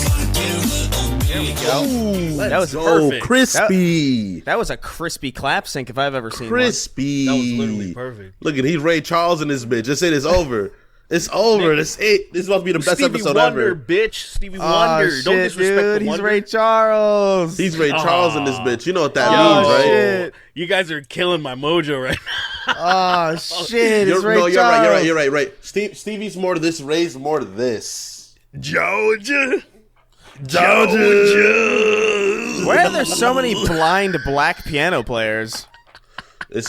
There we go. Ooh, That was perfect. Crispy. That was a crispy clap sync if I've ever seen Crispy. That was literally perfect. Look at he's Ray Charles in this bitch. This it is over. It's over. This it. This is about to be the best Stevie episode Wonder, ever. bitch. Stevie one. Wonder. Shit, Don't disrespect dude. the He's Wonder. Ray Charles. He's Ray Charles in this bitch. You know what that Oh, means, right? shit. You guys are killing my mojo right now. Oh shit! It's Ray No, Charles. you're right. Stevie's more to this. Ray's more to this. Georgia. Why are there so many blind black piano players?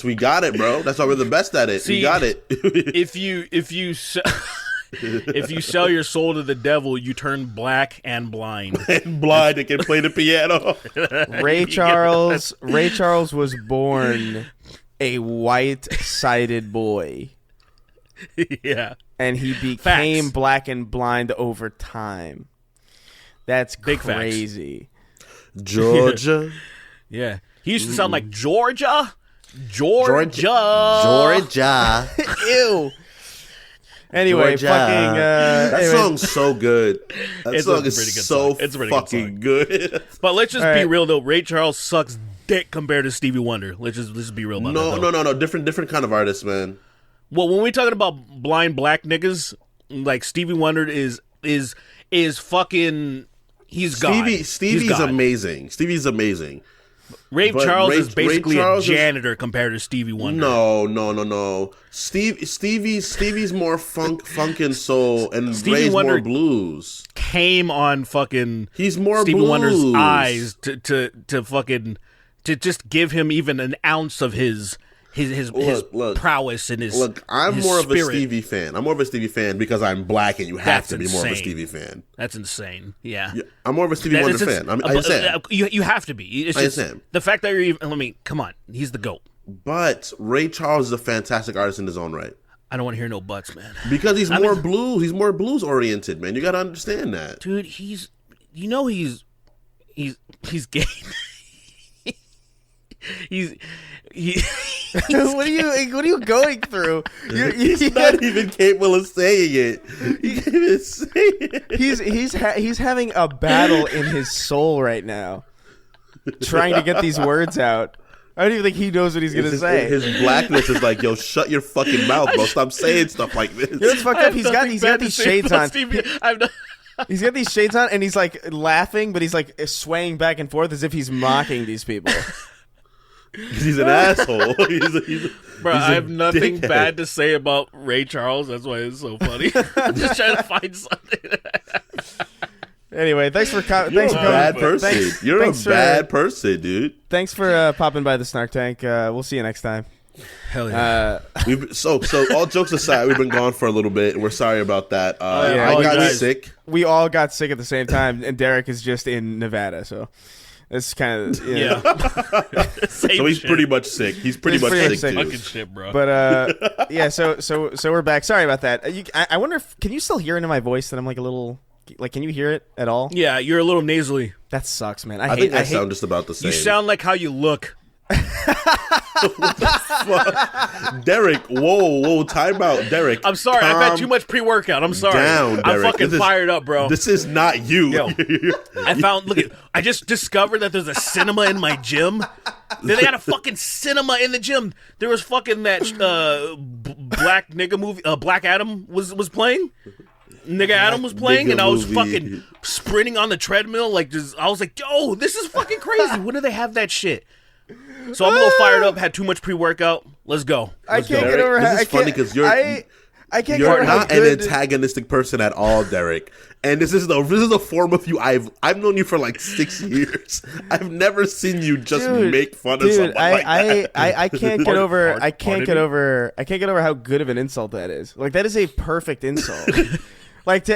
We got it, bro. That's why we're the best at it. See, we got it. if you sell your soul to the devil, you turn black and blind. And blind and can play the piano. Ray Charles was born a white-sided boy. Yeah. And he became Facts. black and blind over time. That's Big crazy. Georgia. Yeah. He used to sound like Georgia. Georgia. Ew. Anyway, Georgia. fucking. That anyway. song's so good. That It's song a is pretty good so song. It's a pretty good fucking song. good. But let's just All be right. real though. Ray Charles sucks dick compared to Stevie Wonder. Let's just be real about that. No. Different kind of artist, man. Well, when we talking about blind black niggas, like Stevie Wonder is fucking. He's God. Stevie's He's God. amazing. Stevie's amazing. Ray But Charles Ray- is basically Ray Charles a is- janitor compared to Stevie Wonder. No. Stevie's more funk and soul, and Stevie Ray's Wonder more blues. Came on fucking He's more Stevie blues. Wonder's eyes to fucking to just give him even an ounce of his Look. prowess and his Look, I'm his more of a spirit. Stevie fan. I'm more of a Stevie fan because I'm black, and you have That's to be more of a insane. Stevie fan. That's insane. Yeah. Yeah, I'm more of a Stevie That- Wonder it's just- fan. I understand. You have to be. It's I just understand. the fact that you're even. Come on. He's the GOAT. But Ray Charles is a fantastic artist in his own right. I don't want to hear no buts, man. Because he's more blues. He's more blues oriented, man. You got to understand that. Dude, he's gay. What are you going through? He's not even capable of saying it. He can't even say it. He's having a battle in his soul right now, trying to get these words out. I don't even think he knows what he's gonna say. His blackness is like, yo, shut your fucking mouth, bro. Stop saying stuff like this. You know what's fucked up? He's got these shades on. He's got these shades on, and he's like laughing, but he's like swaying back and forth as if he's mocking these people. He's an asshole. Bro, he's I a have nothing dickhead. bad to say about Ray Charles. That's why it's so funny. I'm just trying to find something. Anyway, thanks for coming. You're Thanks a for coming. bad person. You're a bad person, dude. Thanks for popping by the Snark Tank. We'll see you next time. Hell yeah. So all jokes aside, we've been gone for a little bit, and we're sorry about that. yeah, I got guys. sick. We all got sick at the same time, and Derek is just in Nevada, so it's kind of Yeah. So he's pretty much sick. He's pretty much sick, too. Fucking shit, bro. But yeah, so we're back. Sorry about that. I wonder if can you still hear into my voice that I'm like a little like can you hear it at all? Yeah, you're a little nasally. That sucks, man. I think I sound just about the same. You sound like how you look. Derek, whoa, time out, Derek. I'm sorry, I've had too much pre-workout. I'm sorry. down, I'm Derek. fucking This is- fired up, bro. This is not you. Yo. I just discovered that there's a cinema in my gym. They got a fucking cinema in the gym. There was fucking that black nigga movie. Black Adam was playing. Nigga Adam was playing, nigga and I was movie. fucking sprinting on the treadmill. Like, I was like, yo, this is fucking crazy. When do they have that shit? So I'm a little fired up. Had too much pre-workout. Let's go. I can't get over. This is I funny can't- 'cause you're- I can't get You're over how not an good. antagonistic person at all, Derek. And this is a form of you. I've known you for like 6 years. I've never seen you just make fun of someone like that. I can't get over. I can't Pardon get me? over. I can't get over how good of an insult that is. Like that is a perfect insult. Like you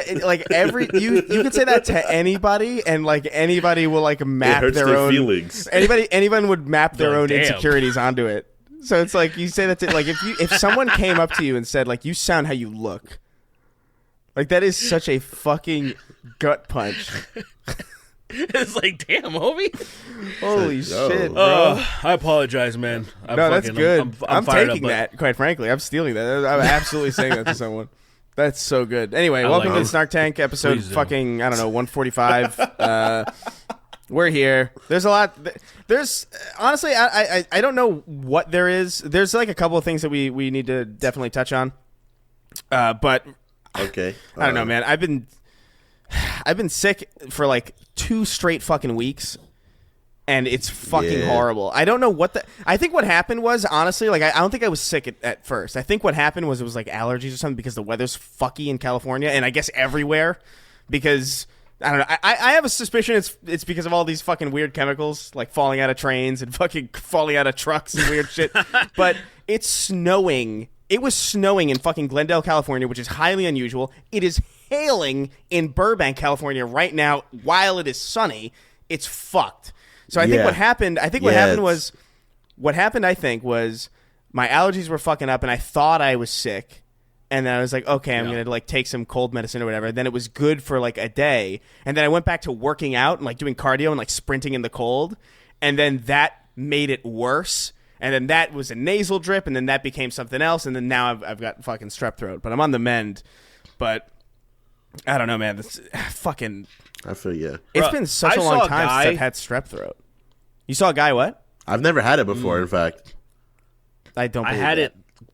could say that to anybody, and like anybody will like map hurts their their own feelings. Anyone would map their Oh, own damn. insecurities onto it. So it's like you say that to like if someone came up to you and said like you sound how you look, like that is such a fucking gut punch. It's like, damn, homie. Holy Yo. shit, bro. I apologize, man. No, that's good. I'm fired taking up, that, quite frankly. I'm stealing that. I'm absolutely saying that to someone. That's so good. Anyway, welcome like to it. the Snark Tank episode fucking, I don't know, 145. We're here. There's a lot. There's, honestly, I don't know what there is. There's like a couple of things that we need to definitely touch on. But Okay. I don't know, man. I've been sick for like 2 straight fucking weeks, and it's fucking horrible. I don't know what I think what happened was, honestly, like, I don't think I was sick at first. I think what happened was it was like allergies or something because the weather's fucky in California, and I guess everywhere, because I don't know. I have a suspicion it's because of all these fucking weird chemicals, like falling out of trains and fucking falling out of trucks and weird shit. But it's snowing. It was snowing in fucking Glendale, California, which is highly unusual. It is hailing in Burbank, California right now while it is sunny. It's fucked. So I think what happened, I think was my allergies were fucking up and I thought I was sick. And then I was like, okay, I'm going to like take some cold medicine or whatever. And then it was good for like a day. And then I went back to working out and like doing cardio and like sprinting in the cold. And then that made it worse. And then that was a nasal drip, and then that became something else, and then now I've got fucking strep throat. But I'm on the mend. But I don't know, man. This fucking. I feel you. It's been such a long time since I've had strep throat. You saw a guy what? I've never had it before. In fact, I don't. I had it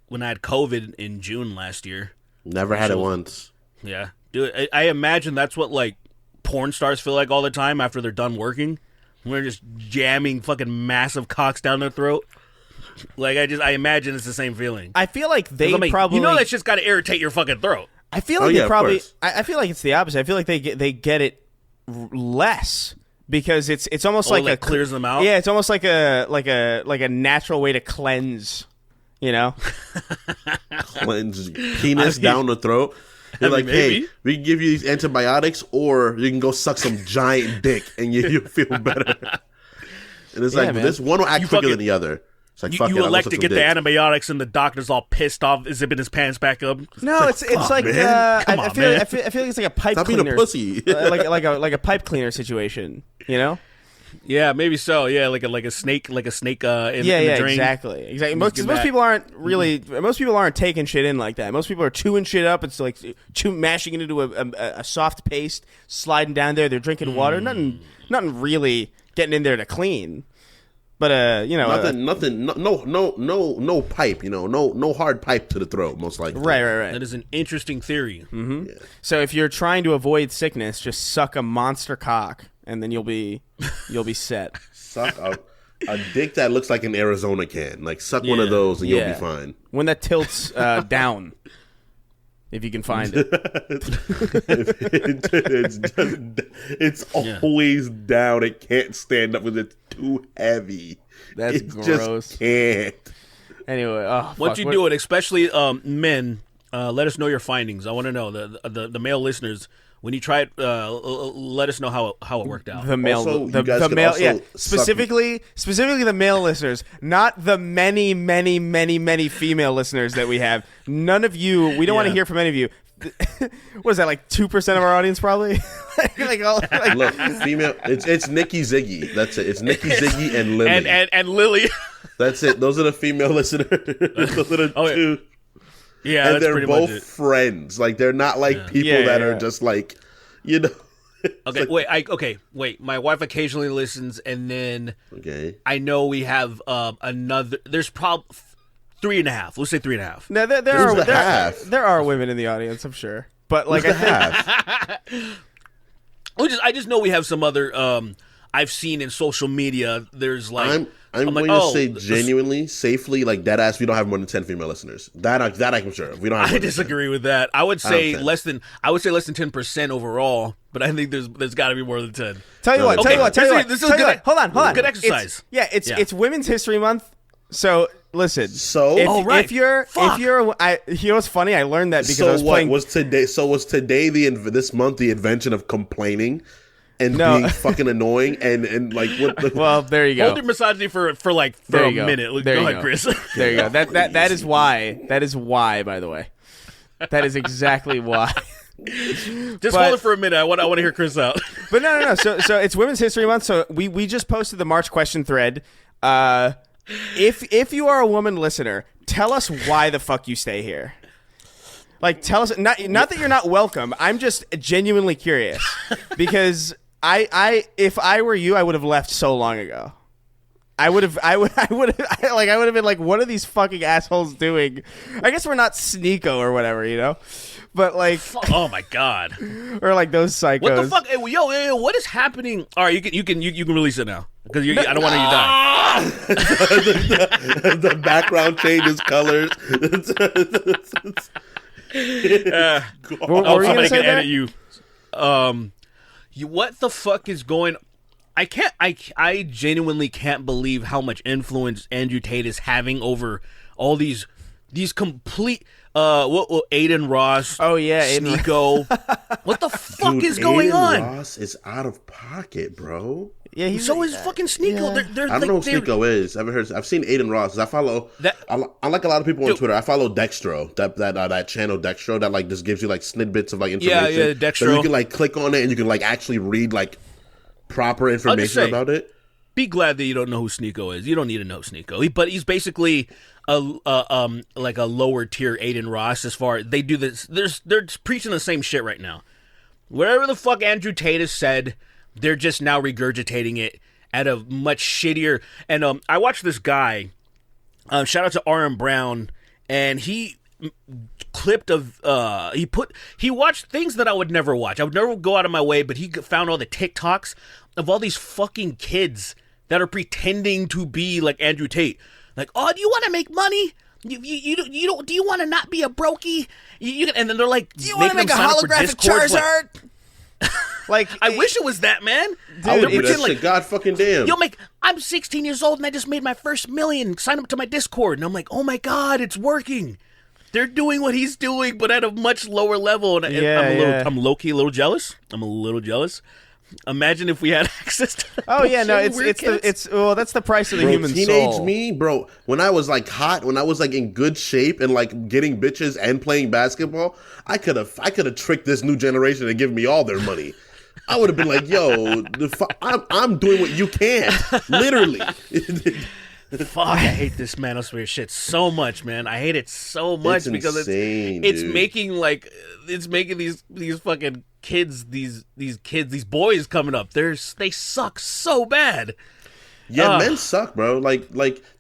when I had COVID in June last year. Never had it once. Yeah, dude. I imagine that's what like porn stars feel like all the time after they're done working. We're just jamming fucking massive cocks down their throat. Like I imagine it's the same feeling. I feel like they probably that's just got to irritate your fucking throat. I feel like they probably. I feel like it's the opposite. I feel like they get it less because it's almost like it clears them out. Yeah, it's almost like a natural way to cleanse. You know, cleanse penis down the throat. They're like, maybe. hey, we can give you these antibiotics, or you can go suck some giant dick and you'll feel better. And it's like, this one will act quicker than the other. Like, you elect to get the antibiotics, and the doctor's all pissed off, zipping his pants back up. No, it's like I feel like it's like a pipe cleaner. Being a pussy. like a pipe cleaner situation. You know? Yeah, maybe so. Yeah, like a snake in the drain. Exactly. Most people aren't taking shit in like that. Most people are chewing shit up. It's like mashing it into a soft paste, sliding down there. They're drinking water. Nothing really getting in there to clean. But nothing. No pipe. No hard pipe to the throat. Most likely. Right. That is an interesting theory. Mm-hmm. Yeah. So if you're trying to avoid sickness, just suck a monster cock, and then you'll be set. Suck a dick that looks like an Arizona can. Like suck one of those, and you'll be fine. When that tilts down. If you can find it. It's always down. It can't stand up because it's too heavy. That's gross. Just can't. Anyway, once you do it, especially men, let us know your findings. I want to know the male listeners. When you try it, let us know how it worked out. The male, specifically the male listeners, not the many female listeners that we have. None of you. We don't want to hear from any of you. What is that, like 2% of our audience, probably? Look, female. It's Nikki Ziggy. That's it. It's Nikki Ziggy and Lily. And Lily. That's it. Those are the female listeners. Those are the two. Yeah, and that's they're both friends. Like they're not like people that are just like, Okay, like, wait. My wife occasionally listens, and then I know we have another. There's probably 3.5. Let's say 3.5. No, there are women in the audience, I'm sure, but like half. I just know we have some other. I've seen in social media. There's like. I'm going to say genuinely, safely, like dead ass. We don't have more than 10 female listeners. That I'm sure. We don't. Have I disagree with that. I would say less than 10% overall, but I think there's got to be more than 10. Tell you what. This is good. Hold on. Good exercise. It's Women's History Month. So listen. If you're, you know what's funny? I learned that because I was playing. Was today this month the invention of complaining? And being fucking annoying and like what the well, there you go. Hold your misogyny for a minute. Go ahead, Chris. There you go. That is why. That is why. By the way, that is exactly why. Just hold it for a minute. I want to hear Chris out. But no. So it's Women's History Month. So we just posted the March question thread. If you are a woman listener, tell us why the fuck you stay here. Like, tell us not that you're not welcome. I'm just genuinely curious because if I were you, I would have left so long ago. I would have been like, what are these fucking assholes doing? I guess we're not Sneeko or whatever, you know. But like, oh my god, or like those psychos. What the fuck? Hey, yo, what is happening? All right, you can release it now because I don't want to die. The background changes colors. Somebody can edit you. What the fuck is going? I genuinely can't believe how much influence Andrew Tate is having over all these complete. Aiden Ross. Oh yeah, Sneeko. What the fuck is going on? Ross is out of pocket, bro. Yeah, is fucking Sneeko. Yeah. I don't know who Sneeko is. I've seen Aiden Ross. I follow. I like a lot of people on Twitter. I follow Dextro. That channel Dextro that like just gives you like snippets of like information. Yeah, Dextro. So you can like click on it and you can like actually read like proper information about it. Be glad that you don't know who Sneeko is. You don't need to know Sneeko. But he's basically like a lower tier Aiden Ross as far they do this. They're preaching the same shit right now. Whatever the fuck Andrew Tate has said, they're just now regurgitating it at a much shittier. And I watched this guy. Shout out to R.M. Brown, and he clipped he watched things that I would never watch. I would never go out of my way, but he found all the TikToks of all these fucking kids that are pretending to be like Andrew Tate. Like, oh, do you want to make money? You don't? Do you want to not be a brokey? And then they're like, do you want to make a holographic Charizard? Like, I wish it was that, man. Dude, I would do that shit. God fucking damn. I'm 16 years old and I just made my first $1 million. Sign up to my Discord, and I'm like, oh my god, it's working. They're doing what he's doing, but at a much lower level. And I'm low key a little jealous. I'm a little jealous. Imagine if we had access to that. Oh yeah, no, that's the price of the human soul. Teenage me, bro. When I was like hot, when I was like in good shape and like getting bitches and playing basketball, I could have tricked this new generation and given me all their money. I would have been like, yo, I'm doing what you can't, literally. Fuck, I hate this manosphere shit so much, man. I hate it so much because it's making these fucking kids, these boys coming up. They suck so bad. Yeah, men suck, bro. Like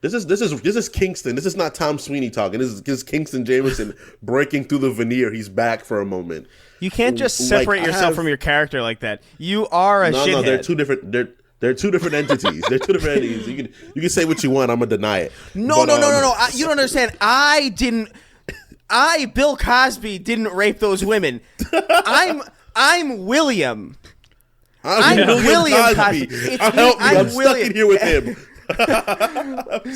this is Kingston. This is not Tom Sweeney talking. This is Kingston Jameson breaking through the veneer. He's back for a moment. You can't just separate yourself from your character like that. You are a shithead. No, they're two different. They're two different entities. They're two different entities. You can say what you want. I'm gonna deny it. No. You don't understand. Bill Cosby, didn't rape those women. I'm William. I'm William Cosby. I'm stuck in here with him.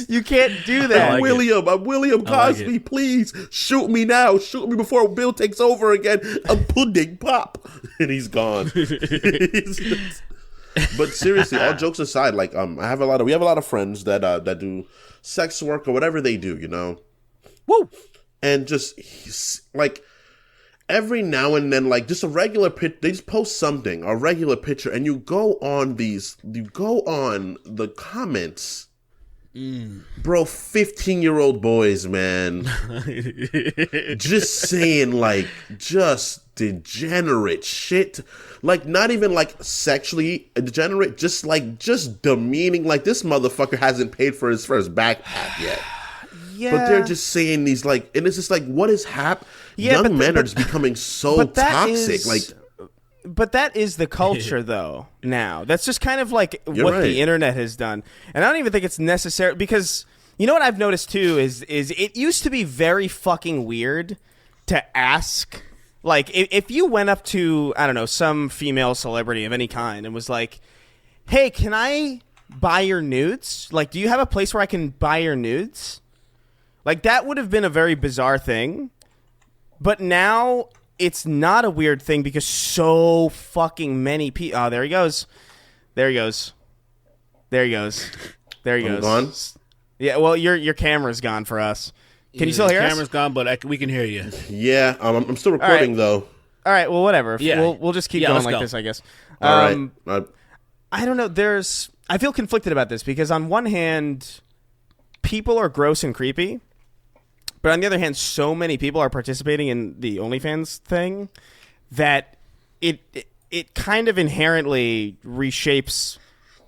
You can't do that. I'm William Cosby. Like, please shoot me now. Shoot me before Bill takes over again. I'm pudding pop, and he's gone. But seriously, all jokes aside, like we have a lot of friends that do sex work or whatever they do, you know. Woo! And just like every now and then, like just a regular they just post something, a regular picture, and you go on the comments. Bro, 15-year-old boys, man, just saying like just degenerate shit, like not even like sexually degenerate, just demeaning, like this motherfucker hasn't paid for his first backpack yet. Yeah. But they're just saying these like, and it's just like, what is happening? Young men are just becoming so toxic. But that is the culture, though, now. That's just kind of like the internet has done. And I don't even think it's necessary, because you know what I've noticed, too, is it used to be very fucking weird to ask. Like, if you went up to, I don't know, some female celebrity of any kind and was like, hey, can I buy your nudes? Like, do you have a place where I can buy your nudes? Like, that would have been a very bizarre thing. But now it's not a weird thing because so fucking many people. Oh, there he goes. Gone? Yeah, well, your camera's gone for us. Can you still hear us? Camera's gone, but we can hear you. Yeah, I'm still recording, though. All right, well, whatever. Yeah. We'll just keep Yeah, going let's like go. this, I guess. All right. I don't know. I feel conflicted about this because on one hand, people are gross and creepy, but on the other hand, so many people are participating in the OnlyFans thing that it kind of inherently reshapes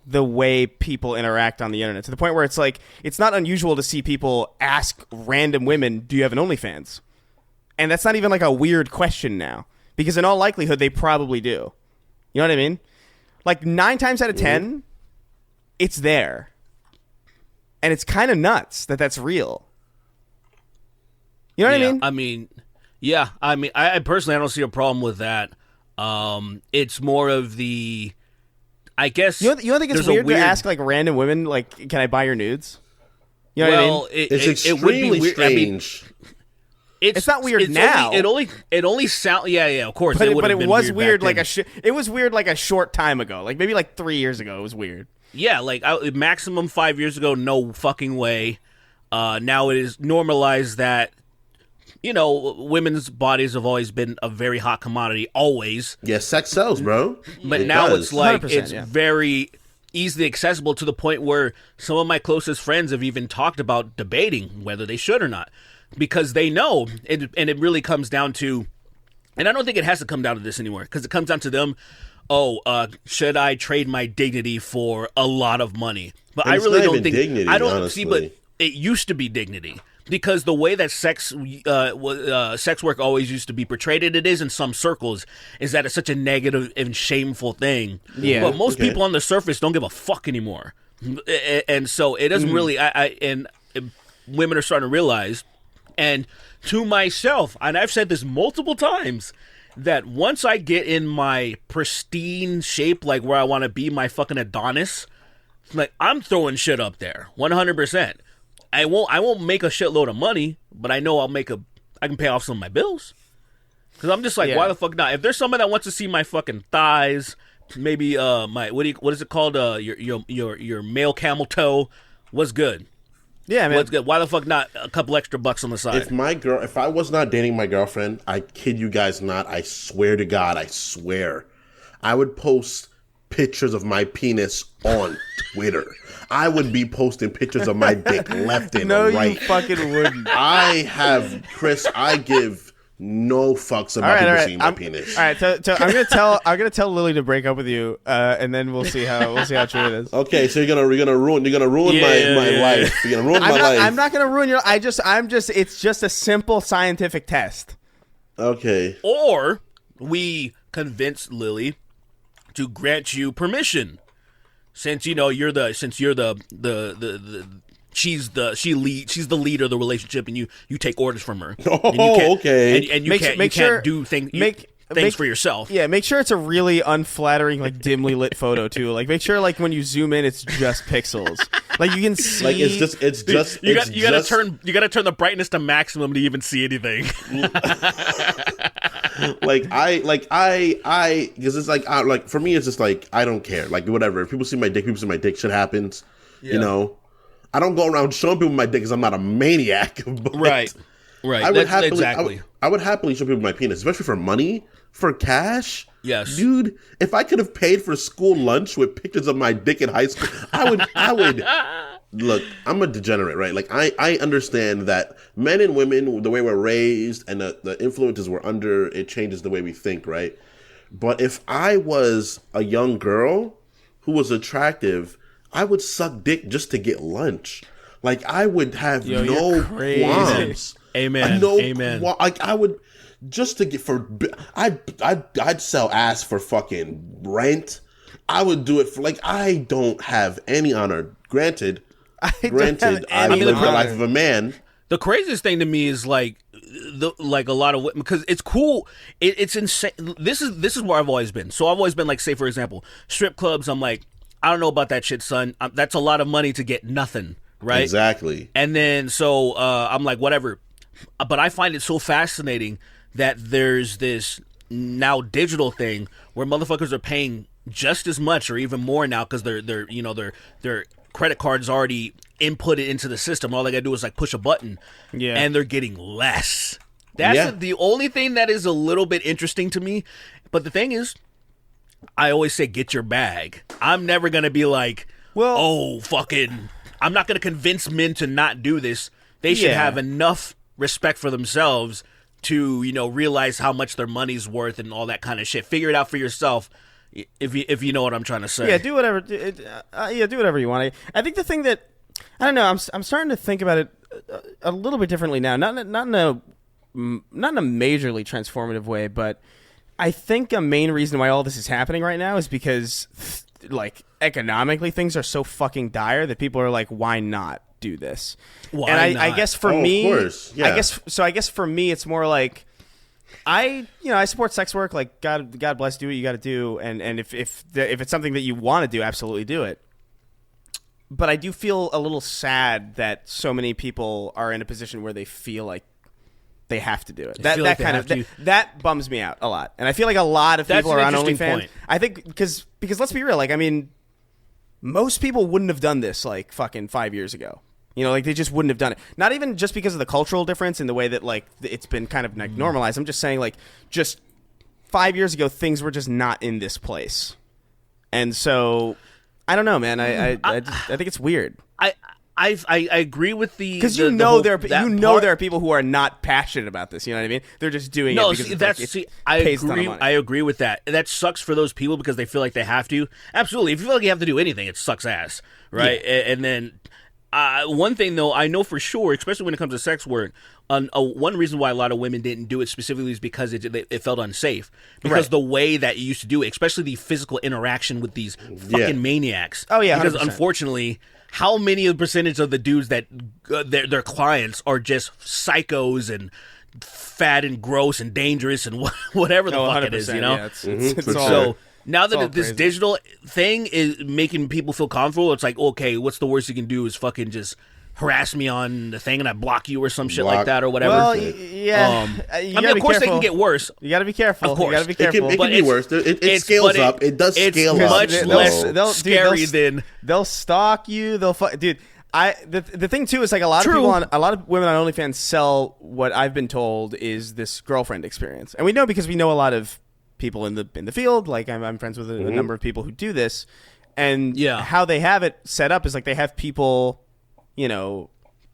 the way people interact on the internet to the point where it's like it's not unusual to see people ask random women, "Do you have an OnlyFans?" And that's not even like a weird question now because in all likelihood they probably do. You know what I mean? Like 9 times out of 10, it's there. And it's kind of nuts that that's real. You know what I mean? I personally I don't see a problem with that. It's more of the, I guess. You don't think it's weird to ask like random women, like, "Can I buy your nudes?" You know what I mean? It's extremely strange. It's not weird now. It only sound. Yeah, of course. But it was weird. Like it was weird like a short time ago, like maybe like 3 years ago. It was weird. Yeah, like maximum 5 years ago, no fucking way. Now it is normalized that, women's bodies have always been a very hot commodity, always. Yeah, sex sells, bro. But now does. it's like, 100%, it's yeah. very easily accessible to the point where some of my closest friends have even talked about debating whether they should or not. Because they know, and it really comes down to, and I don't think it has to come down to this anymore, because it comes down to them, should I trade my dignity for a lot of money? But I really don't think, dignity, I don't honestly. see, but it used to be dignity. Because the way that sex work always used to be portrayed, and it is in some circles, is that it's such a negative and shameful thing. Yeah. But most people on the surface don't give a fuck anymore. And so it doesn't really, and women are starting to realize, and to myself, and I've said this multiple times, that once I get in my pristine shape, like where I want to be, my fucking Adonis, like I'm throwing shit up there, 100%. I won't make a shitload of money, but I know I can pay off some of my bills. Because I'm just like, why the fuck not? If there's someone that wants to see my fucking thighs, maybe my what is it called? Your male camel toe, what's good? Yeah, man. What's good? Why the fuck not a couple extra bucks on the side? If I was not dating my girlfriend, I kid you guys not, I swear to God, I would post pictures of my penis on Twitter. I would be posting pictures of my dick left and right. No, you fucking wouldn't. I give no fucks about people seeing my penis. All right, so I'm gonna tell Lily to break up with you, and then we'll see how true it is. Okay, so you're gonna ruin my life. You're gonna ruin my life. I'm not gonna ruin your. It's just a simple scientific test. Okay. Or we convince Lily to grant you permission, since she's the leader of the relationship, and you take orders from her. Okay. And you can't do things for yourself. Yeah, make sure it's a really unflattering, like dimly lit photo too. Like make sure like when you zoom in, it's just pixels. Like you can see. Like you gotta turn the brightness to maximum to even see anything. Because it's like for me, it's just like I don't care. Like whatever. If people see my dick, Shit happens. Yeah. You know. I don't go around showing people my dick because I'm not a maniac. Right. I would happily show people my penis, especially for money, for cash. Yes, dude. If I could have paid for school lunch with pictures of my dick in high school, I would. Look, I'm a degenerate, right? Like I understand that men and women, the way we're raised and the influences we're under, it changes the way we think, right? But if I was a young girl who was attractive, I would suck dick just to get lunch. Like I would have no qualms. Amen. Amen. Like I would just to get I'd sell ass for fucking rent. I would do it for I don't have any honor. Granted, I live the life of a man. The craziest thing to me is like a lot of women, because it's cool. It's insane. This is where I've always been. So I've always been like, say for example, strip clubs. I'm like, I don't know about that shit, son. That's a lot of money to get nothing, right? Exactly. And then so I'm like, whatever. But I find it so fascinating that there's this now digital thing where motherfuckers are paying just as much or even more now because their credit card's already inputted into the system. All they gotta do is like push a button, and they're getting less. That's the only thing that is a little bit interesting to me. But the thing is, I always say get your bag. I'm never going to be like, I'm not going to convince men to not do this. They should have enough respect for themselves to, realize how much their money's worth and all that kind of shit. Figure it out for yourself if you know what I'm trying to say. Yeah, do whatever. Do whatever you want. I think the thing that, I don't know, I'm starting to think about it a little bit differently now. Not in a majorly transformative way, but I think a main reason why all this is happening right now is because, like, economically things are so fucking dire that people are like, why not do this? Why not? I guess for me, of course. Yeah. I guess for me, it's more like, I support sex work. Like, God bless, do what you got to do, and if it's something that you want to do, absolutely do it. But I do feel a little sad that so many people are in a position where they feel like they have to do it. That bums me out a lot, and I feel like a lot of people are on OnlyFans. I think because let's be real, like, I mean, most people wouldn't have done this like fucking 5 years ago. Like, they just wouldn't have done it. Not even just because of the cultural difference in the way that, like, it's been kind of like normalized. I'm just saying, like, just 5 years ago, things were just not in this place, and so I don't know, man. I think it's weird. I agree with the because there are people who are not passionate about this. You know what I mean? They're just doing it because I agree with that. That sucks for those people because they feel like they have to. Absolutely, if you feel like you have to do anything, it sucks ass, right? Yeah. And then one thing though, I know for sure, especially when it comes to sex work, one reason why a lot of women didn't do it specifically is because it felt unsafe. Because the way that you used to do it, especially the physical interaction with these fucking maniacs. Oh yeah, 100%. Because unfortunately, how many percentage of the dudes that their clients are just psychos and fat and gross and dangerous and whatever the fuck it is, Yeah, it's all, so now that this crazy. digital thing is making people feel comfortable, it's like, okay, what's the worst you can do is fucking just harass me on the thing and I block you or some shit like that or whatever. Well, yeah. I mean, of course they can get worse. You got to be careful. Of course. You got to be careful. It can be worse. It scales up. It does scale up. It's much less scary than... They'll stalk you. Dude, the thing too is, like, a lot of women on OnlyFans sell what I've been told is this girlfriend experience. And we know because we know a lot of people in the field. Like, I'm friends with a number of people who do this. And how they have it set up is, like, they have people,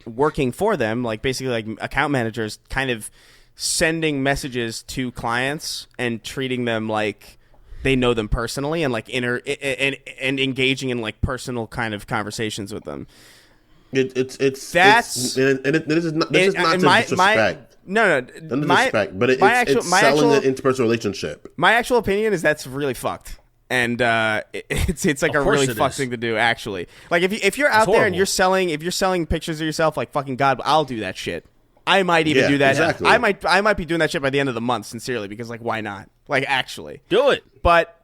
working for them, like, basically like account managers, kind of sending messages to clients and treating them like they know them personally, and like and engaging in like personal kind of conversations with them. This is not disrespect. No, disrespect, but it's selling an interpersonal relationship. My actual opinion is that's really fucked. And it's like a really fucked thing to do, actually. Like, if you're out there and you're selling pictures of yourself, like, fucking God, I'll do that shit. I might even do that. Exactly. I might be doing that shit by the end of the month, sincerely, because, like, why not? Like, actually, do it. But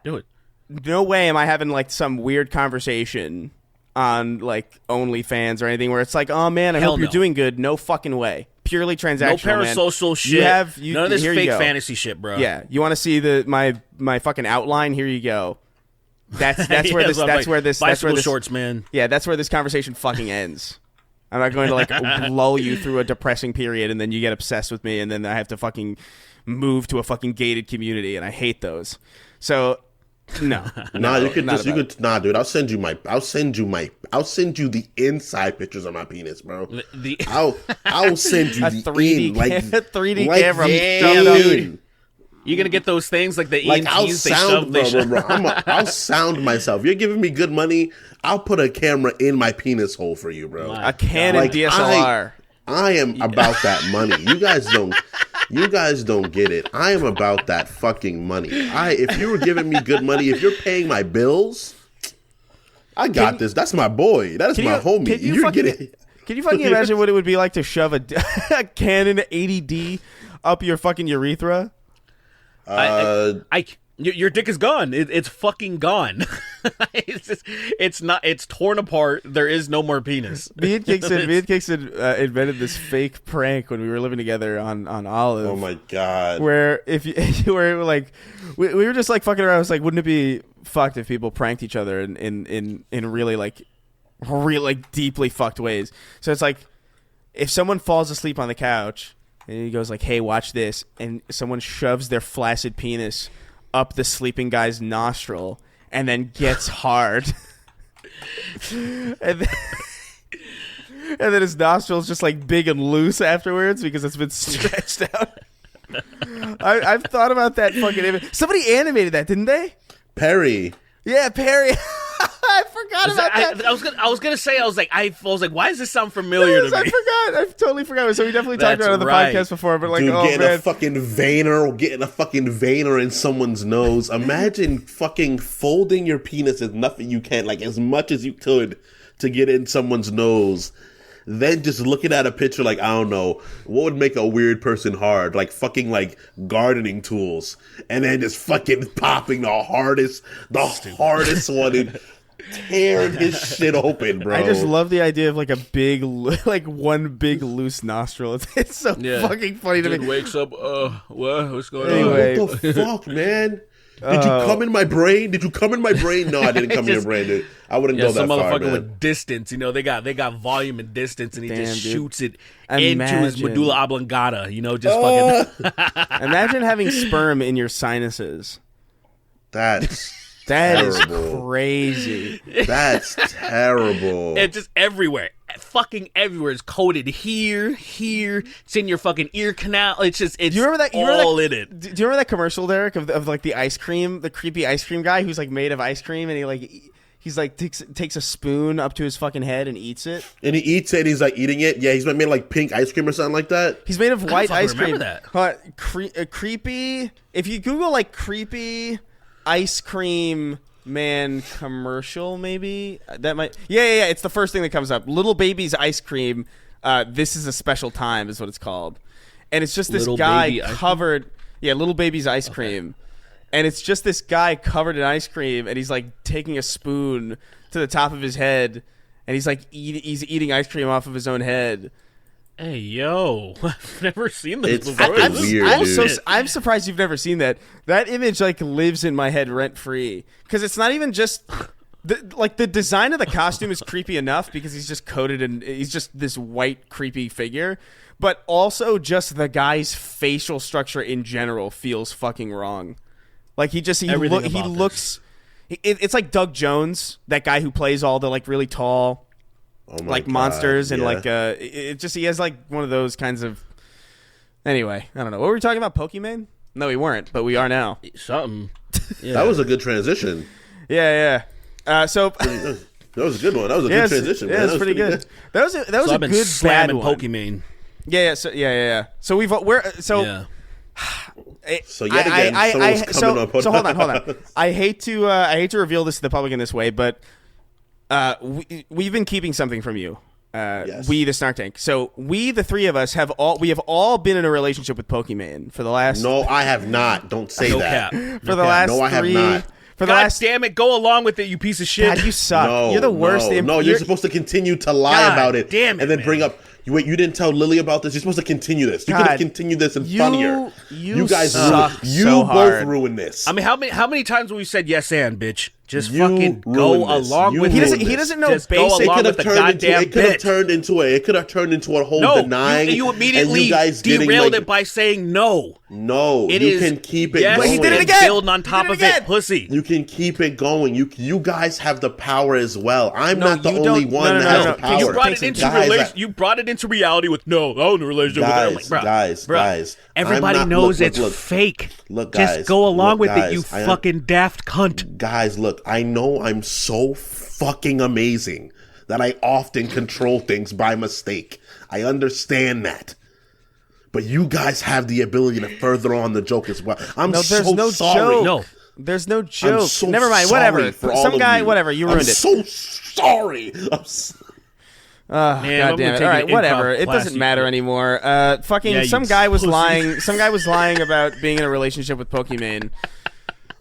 do it. No way am I having like some weird conversation on like OnlyFans or anything where it's like, oh man, I hope you're doing good. No fucking way. Purely transactional. No parasocial shit. None of this fake fantasy shit, bro. Yeah, you want to see my fucking outline? Here you go. That's where this shorts, man. Yeah, that's where this conversation fucking ends. I'm not going to like lull you through a depressing period and then you get obsessed with me and then I have to fucking move to a fucking gated community and I hate those. So no. Dude, I'll send you the inside pictures of my penis, bro. I'll send you a the 3D, like 3D like, camera. Dude. You're gonna get those things like the like I'll sound, I'll sound myself. You're giving me good money. I'll put a camera in my penis hole for you, bro. A Canon DSLR. I am about that money. You guys don't get it. I am about that fucking money. If you were giving me good money, if you're paying my bills, I got this. That's my boy. That is my homie. Can you fucking imagine what it would be like to shove a Canon 80D up your fucking urethra? Your dick is gone. It's fucking gone. It's torn apart. There is no more penis. Me and Kingston invented this fake prank when we were living together on Olive. Oh my god! Where where like we were just like fucking around. I was like, wouldn't it be fucked if people pranked each other in really like deeply fucked ways? So it's like if someone falls asleep on the couch and he goes like, "Hey, watch this," and someone shoves their flaccid penis up the sleeping guy's nostril and then gets hard, and then his nostril's just like big and loose afterwards because it's been stretched out. I've thought about that fucking image. Somebody animated that, didn't they? Perry. Yeah, Perry. I forgot about that. I was gonna say I was like, why does this sound familiar to me? I forgot. I totally forgot. So we definitely talked about it on the podcast before, but like, dude, oh getting man, a fucking veiner in someone's nose. Imagine fucking folding your penis as nothing you can, like as much as you could, to get in someone's nose. Then just looking at a picture like, I don't know, what would make a weird person hard? Like fucking like gardening tools. And then just fucking popping the hardest one and tearing his shit open, bro. I just love the idea of like a big, like one big loose nostril. It's so fucking funny to me. Wakes up, what's going Anyway. What the fuck, man? Did you come in my brain? No, I didn't come in your brain, dude. I wouldn't go that some far, motherfucker man. with distance, they got volume and distance, and he just shoots it Imagine. into his medulla oblongata, just fucking. Imagine having sperm in your sinuses. That is terrible. crazy. That's terrible. It's just everywhere. Fucking everywhere. It's coated here. It's in your fucking ear canal. It's just, it's you remember that, all in it. Do you remember that commercial, Derek, of like the ice cream, the creepy ice cream guy who's like made of ice cream, and he's like takes a spoon up to his fucking head and eats it? And he eats it, and he's like eating it. Yeah, he's made like pink ice cream or something like that. He's made of white ice cream. Remember that? Creepy. If you Google like creepy ice cream man commercial, maybe that might. Yeah. It's the first thing that comes up. Little Baby's ice cream. This is a special time, is what it's called, and it's just this Little guy Baby covered. Yeah, Little Baby's ice cream, and it's just this guy covered in ice cream, and he's like taking a spoon to the top of his head, and he's like he's eating ice cream off of his own head. Hey, yo, I've never seen this It's before. fucking weird, dude. I'm surprised you've never seen that. That image like lives in my head rent free because it's not even just the design of the costume is creepy enough because he's just coated and he's just this white creepy figure, but also just the guy's facial structure in general feels fucking wrong. Like he looks. It's like Doug Jones, that guy who plays all the like really tall. Oh my like God, monsters and yeah. like it just he has like one of those kinds of. Anyway, I don't know. What were we talking about? Pokemon? No, we weren't, but we are now. Something. Yeah. That was a good transition. Yeah. So That was a good one. That was a good transition. Yeah, man. it was pretty good. That was I've been a good bad slamming one. Pokemon. Yeah. So Yeah. So yet again, someone's coming up on. So hold on. I hate to reveal this to the public in this way, but we've been keeping something from you. Yes. We, the Snark Tank. So we, the three of us, have all been in a relationship with Pokemon for the last. No, I have not. Don't say No that. cap. For the last No, I have three. not. For the God last. damn it, go along with it, you piece of shit. God, you suck. No, You're the worst. No, you're supposed to continue to lie God about it, damn it, and then man. bring up. Wait, you didn't tell Lily about this. You're supposed to continue this. You could have continued this and funnier. You guys, suck you so both hard. ruined this. I mean, how many times have we said yes and, bitch? Just You fucking go ruined this. along You with He it. doesn't. ruined He this. doesn't know Just go basic. along It with the goddamn could have bit. turned into a whole No, denying. you immediately and you guys getting, derailed like, it by saying no. No, It you is. can keep it Yes, going. He did it and again. building on He top did it of again. it, pussy. You can keep it going. You guys have the power as well. I'm No, not the you only don't- one no, that no, has no, the no. power. You brought it into Guys, You brought it into reality with no. I was in a relationship with her. I'm like, bruh, guys. Everybody I'm not- knows look, it's look. fake. Look, guys, Just go along look, with guys, it, you I am- fucking daft cunt. Guys, look, I know I'm so fucking amazing that I often control things by mistake. I understand that. But you guys have the ability to further on the joke as well. No, there's no sorry. joke. No. There's no I'm joke. so Never mind. sorry Whatever. for all Some of guy. you. Whatever. You ruined I'm it. so sorry. Man, God I'm damn gonna it! take All an right, whatever. improv It class, doesn't you matter prick. anymore. Fucking Yeah, some you guy was pussy. lying. Some guy was lying about being in a relationship with Pokemon,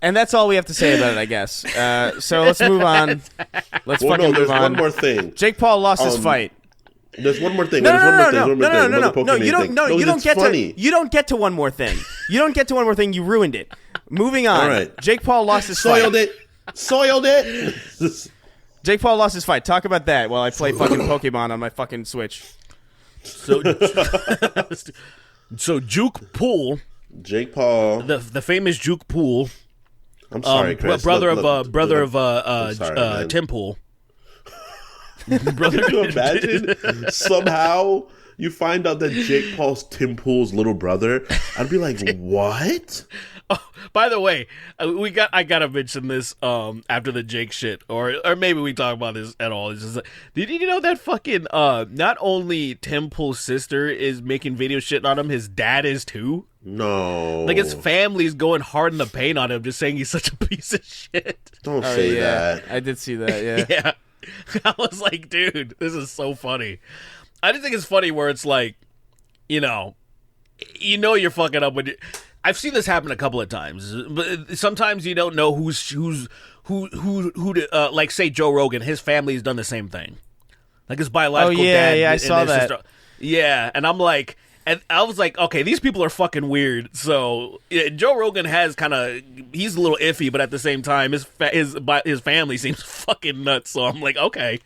and that's all we have to say about it, I guess. So let's move on. Let's Well, fucking no, there's move on. one more thing. Jake Paul lost his fight. There's one more thing. No, There's no, one more no, thing. no, There's one more no, thing. no, Another no, no. Pokemon You don't. thing. No, you don't it's get funny. to. You don't get to one more thing. You don't get to one more thing. You ruined it. Moving on. All right. Jake Paul lost his Soiled fight. it. Jake Paul lost his fight. Talk about that while I play fucking Pokemon on my fucking Switch. So, so Juke Poole, Jake Paul, the famous Juke Poole, I'm sorry, Chris. brother Look, of sorry, Tim Poole. Can you imagine somehow you find out that Jake Paul's Tim Pool's little brother? I'd be like, what? Oh, by the way, I gotta mention this after the Jake shit, or maybe we talk about this at all. It's just like, did you know that fucking not only Tim Pool's sister is making video shit on him, his dad is too. No, Like his family's going hard in the paint on him, just saying he's such a piece of shit. Don't say that. I did see that. Yeah. Yeah, I was like, dude, this is so funny. I just think it's funny where it's like, you know you're fucking up when you. I've seen this happen a couple of times, but sometimes you don't know who to, like say Joe Rogan, his family's done the same thing. Like his biological dad. Yeah, I saw that. Sister. Yeah, and I'm like, and I was like, okay, these people are fucking weird. So yeah, Joe Rogan has he's a little iffy, but at the same time, his family seems fucking nuts. So I'm like, okay.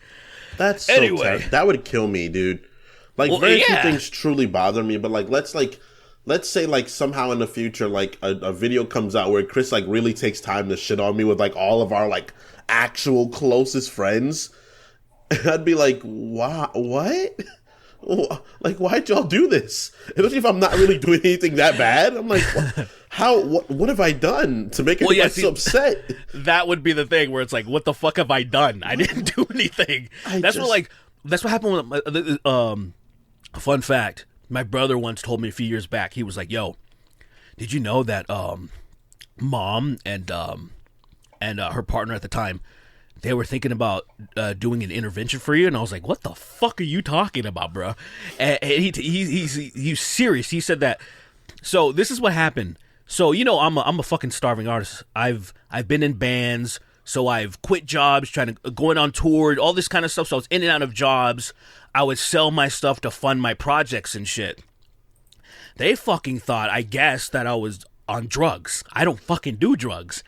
That's so anyway. That would kill me, dude. Like very few things truly bother me, but like let's say like somehow in the future like a video comes out where Chris like really takes time to shit on me with like all of our like actual closest friends. I'd be like, wow, what? Like, why'd y'all do this? Especially if I'm not really doing anything that bad. I'm like, what have I done to make everybody so upset? That would be the thing where it's like, what the fuck have I done? I didn't do anything. That's what happened with fun fact. My brother once told me a few years back, he was like, yo, did you know that mom and her partner at the time, they were thinking about doing an intervention for you? And I was like, what the fuck are you talking about, bro? And he's serious. He said that. So this is what happened. So, I'm a fucking starving artist. I've been in bands. So I've quit jobs, going on tour, all this kind of stuff. So I was in and out of jobs. I would sell my stuff to fund my projects and shit. They fucking thought, I guess, that I was on drugs. I don't fucking do drugs.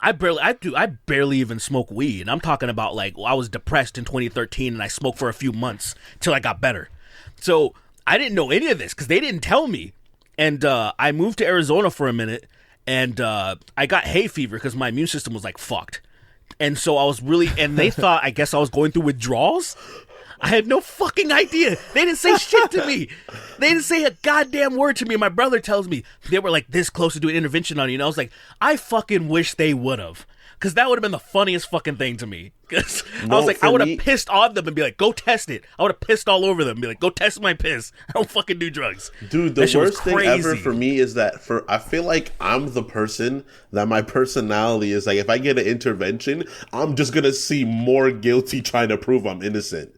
I barely even smoke weed. And I'm talking about like, I was depressed in 2013 and I smoked for a few months till I got better. So I didn't know any of this because they didn't tell me. And I moved to Arizona for a minute and I got hay fever because my immune system was like fucked. And so I was and they thought, I guess I was going through withdrawals. I had no fucking idea. They didn't say shit to me. They didn't say a goddamn word to me. My brother tells me they were like this close to doing intervention on you. And I was like, I fucking wish they would have. Because that would have been the funniest fucking thing to me. Because I was like, I would have pissed on them and be like, go test it. I would have pissed all over them and be like, go test my piss. I don't fucking do drugs. Dude, the worst thing ever for me is that I feel like I'm the person that my personality is like, if I get an intervention, I'm just going to see more guilty trying to prove I'm innocent.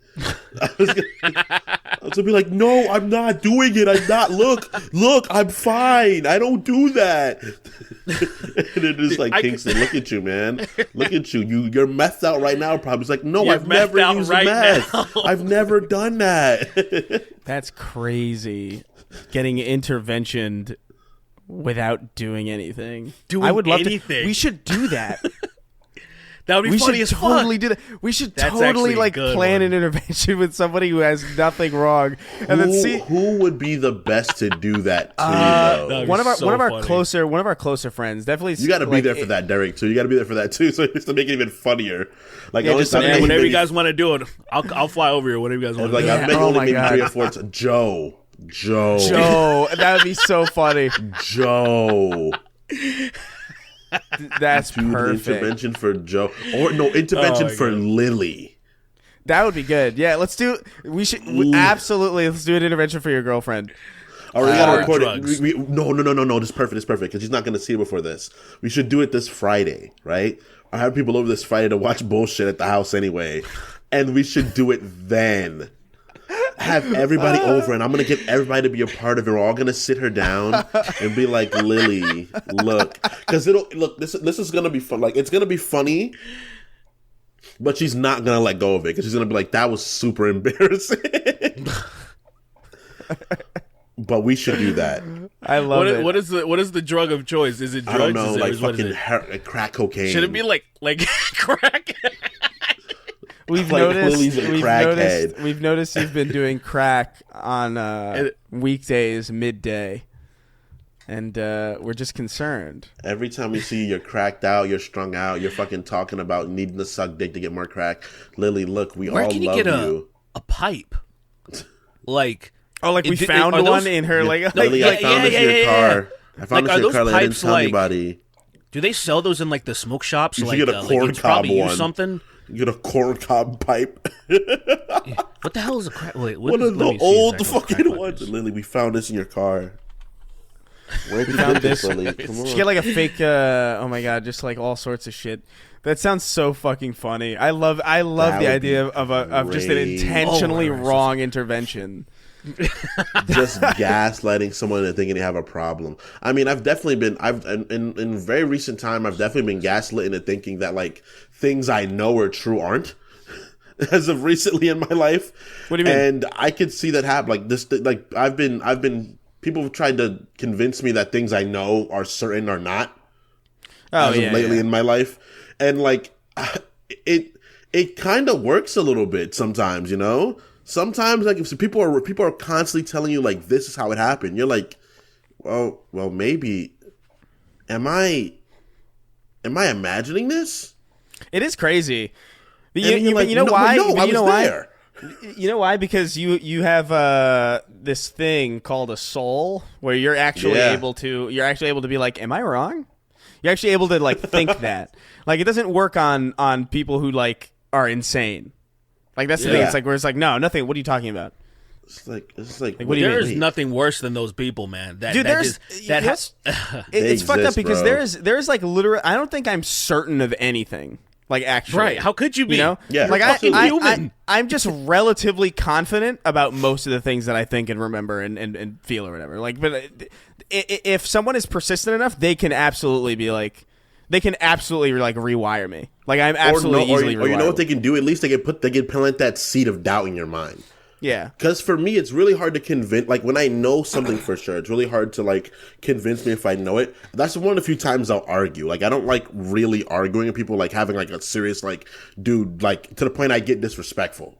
I was gonna be like, no, I'm not doing it. I'm not. Look, I'm fine. I don't do that. And it is like, Kingston, look at you, man. Look at you. You're methed out right now. Probably it's like, no, I've never used meth. I've never done that. That's crazy. Getting interventioned without doing anything. I would love to. We should do that. That would be funny as fuck. We should totally do that. We should totally plan an intervention with somebody who has nothing wrong, and then see who would be the best to do that too. One of our closer friends definitely. You got to be there for that, Derek. Too. You got to be there for that too. So just to make it even funnier. Like whenever you guys want to do it, I'll fly over here. Whatever you guys want. Like I've made only maybe 3 or 4. Joe. That would be so funny. Joe. That's perfect. Intervention for Joe, or no intervention for Lily. That would be good. Yeah, let's do. We should absolutely let's do an intervention for your girlfriend. All right, we gotta record it. No. This is perfect. It's perfect because she's not gonna see it before this. We should do it this Friday, right? I have people over this Friday to watch bullshit at the house anyway, and we should do it then. Have everybody over, and I'm gonna get everybody to be a part of it. We're all gonna sit her down and be like, "Lily, look," because This is gonna be fun. Like, it's gonna be funny, but she's not gonna let go of it because she's gonna be like, "That was super embarrassing." But we should do that. I love it. What is the drug of choice? Is it drugs? I don't know, like fucking crack cocaine. Should it be like crack? we've Like, noticed Lily's a crackhead. we've noticed you've been doing crack on weekdays midday, and we're just concerned. Every time we see you, you're cracked out, you're strung out, you're fucking talking about needing to suck dick to get more crack. Lily, look, we Where all can you love get you. a pipe? Like, We found are one those- in her Lily, I found this in your car. I found this in your car. I didn't tell anybody. Do they sell those in like the smoke shops? You should like, get a like, corn you probably cob use one. something. You get a corn cob pipe. What the hell is a crack? Wait, One is, of let the me see old exactly what crack fucking pipe ones. is. Lily, we found this in your car. Where'd you found get this, this. Lily? Come on. She get like a fake. Oh my god, just like all sorts of shit. That sounds so fucking funny. I love That the would idea be of just an great. intentionally Oh, wrong intervention. Just gaslighting someone and thinking they have a problem. I mean, I've definitely been. In very recent time, I've definitely been gaslit into thinking that like things I know are true aren't. As of recently in my life, What do you mean? And I could see that happen. Like this, like I've been. People have tried to convince me that things I know are certain are not. Oh As of yeah, lately yeah. in my life, and like it kind of works a little bit sometimes, you know. Sometimes like if people are constantly telling you like this is how it happened, you're like, well maybe am I imagining this? It is crazy. But And you're like, you know no, why? no, But I you know was why? there. You know why? Because you have this thing called a soul where you're actually Yeah. able to be like, am I wrong? You're actually able to like think that. Like it doesn't work on people who like are insane. Like that's the thing. Yeah. It's like where it's like, no, nothing. What are you talking about? It's like what do you There mean? is nothing worse than those people, man. That, Dude, that there's just, that yes, ha- it's fucked up exist, because bro. there's like literally. I don't think I'm certain of anything. Like actually, Right, how could you be? You know, Yeah, like absolutely. I'm just relatively confident about most of the things that I think and remember and feel or whatever. Like, but if someone is persistent enough, they can absolutely be like, they can absolutely like rewire me. Like I'm absolutely easily or you know what rewirable. they can do? At least they can plant that seed of doubt in your mind. Yeah. Because for me, it's really hard to convince. Like when I know something for sure, it's really hard to like convince me if I know it. That's one of the few times I'll argue. Like I don't like really arguing with people, like having like a serious like, dude, like to the point I get disrespectful.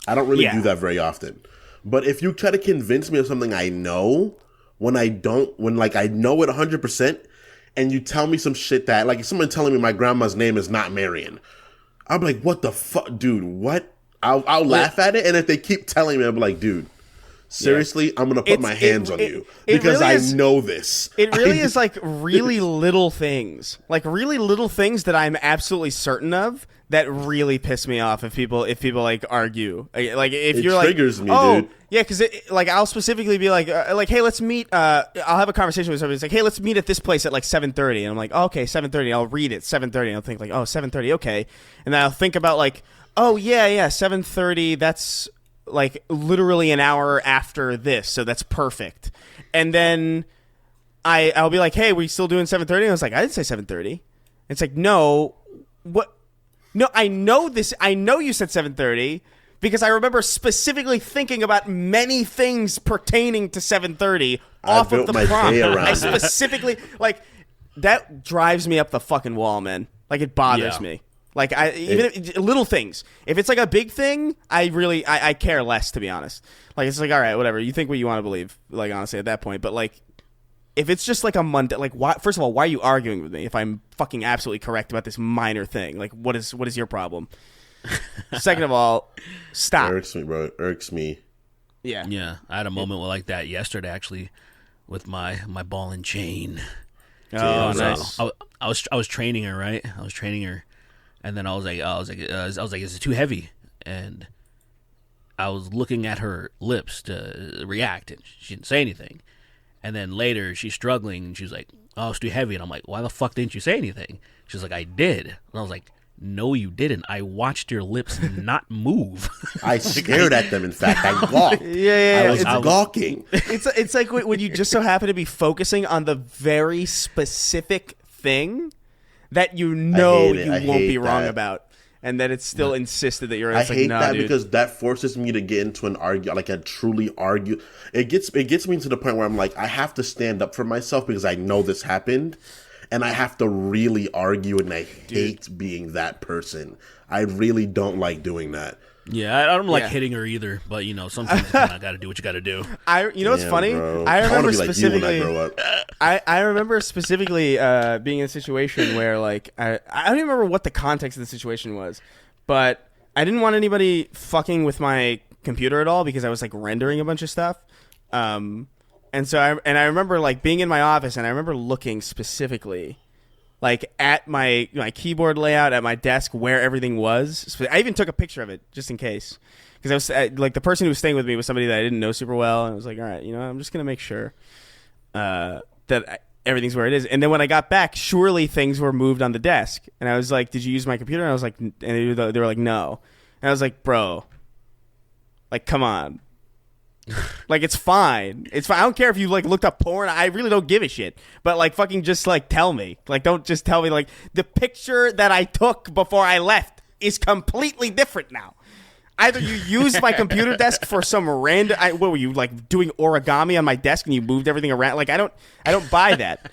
I don't really Yeah. do that very often. But if you try to convince me of something I know, when I know it 100%, and you tell me some shit that like if someone telling me my grandma's name is not Marion, I'm like, what the fuck, dude? What? I'll laugh at it, and if they keep telling me, I'm like, dude, seriously, I'm gonna put my hands on you because really I is- know this. It really is like really little things, that I'm absolutely certain of that really piss me off if people like argue. Like if It you're like, triggers me, oh dude. yeah, because like I'll specifically be like hey, let's meet. I'll have a conversation with somebody. It's like, hey, let's meet at this place at like 7:30, and I'm like, oh, okay, 7:30. I'll read it 7:30, and I'll think like, oh, 7:30, okay, and then I'll think about like, oh yeah, 7:30. That's like literally an hour after this, so that's perfect. And then I'll be like, hey, we still doing 7:30? And I was like, I didn't say 7:30. It's like, no, what? No, I know this. I know you said 7:30 because I remember specifically thinking about many things pertaining to 7:30 off built of the my prompt. day around I it. specifically like that drives me up the fucking wall, man. Like it bothers Yeah. me. Like little things. If it's like a big thing, I care less, to be honest. Like it's like, all right, whatever. You think what you want to believe. Like honestly, at that point, but like. If it's just like a Monday, like why? First of all, why are you arguing with me if I'm fucking absolutely correct about this minor thing? Like, what is your problem? Second of all, stop. Irks me, bro. It irks me. Yeah. Yeah, I had a moment like that yesterday, actually, with my ball and chain. Oh, So, nice. I was training her, right? I was training her, and then I was like, is it too heavy? And I was looking at her lips to react, and she didn't say anything. And then later, she's struggling, and she's like, oh, it's too heavy. And I'm like, why the fuck didn't you say anything? She's like, I did. And I was like, no, you didn't. I watched your lips not move. I stared at them. In fact, I gawked. Yeah. I was It's, gawking. it's like when you just so happen to be focusing on the very specific thing that you know hate it. you I won't be hate wrong that. about, and that it's still insisted that you're. I It's like, hate no, that dude. because that forces me to get into an argue, like a truly argue. It gets me to the point where I'm like, I have to stand up for myself because I know this happened, and I have to really argue, and I hate being that person. I really don't like doing that. Yeah, I don't like hitting her either, but sometimes you kind of got to do what you got to do. What's funny? Bro. I remember wanna be specifically. like you when I grow up. I remember specifically being in a situation where I don't even remember what the context of the situation was, but I didn't want anybody fucking with my computer at all because I was rendering a bunch of stuff. And so I remember being in my office, and I remember looking specifically at my keyboard layout at my desk where everything was. I even took a picture of it just in case, because I was the person who was staying with me was somebody that I didn't know super well, and I was like, all right, I'm just gonna make sure that everything's where it is. And then when I got back, surely things were moved on the desk, and I was like, did you use my computer? And I was like, and they were like, no. And I was like, bro, come on. It's fine. It's fine. I don't care if you looked up porn. I really don't give a shit. But fucking just tell me. Don't just tell me the picture that I took before I left is completely different now. Either you used my computer desk for some random. What were you doing origami on my desk and you moved everything around? I don't buy that.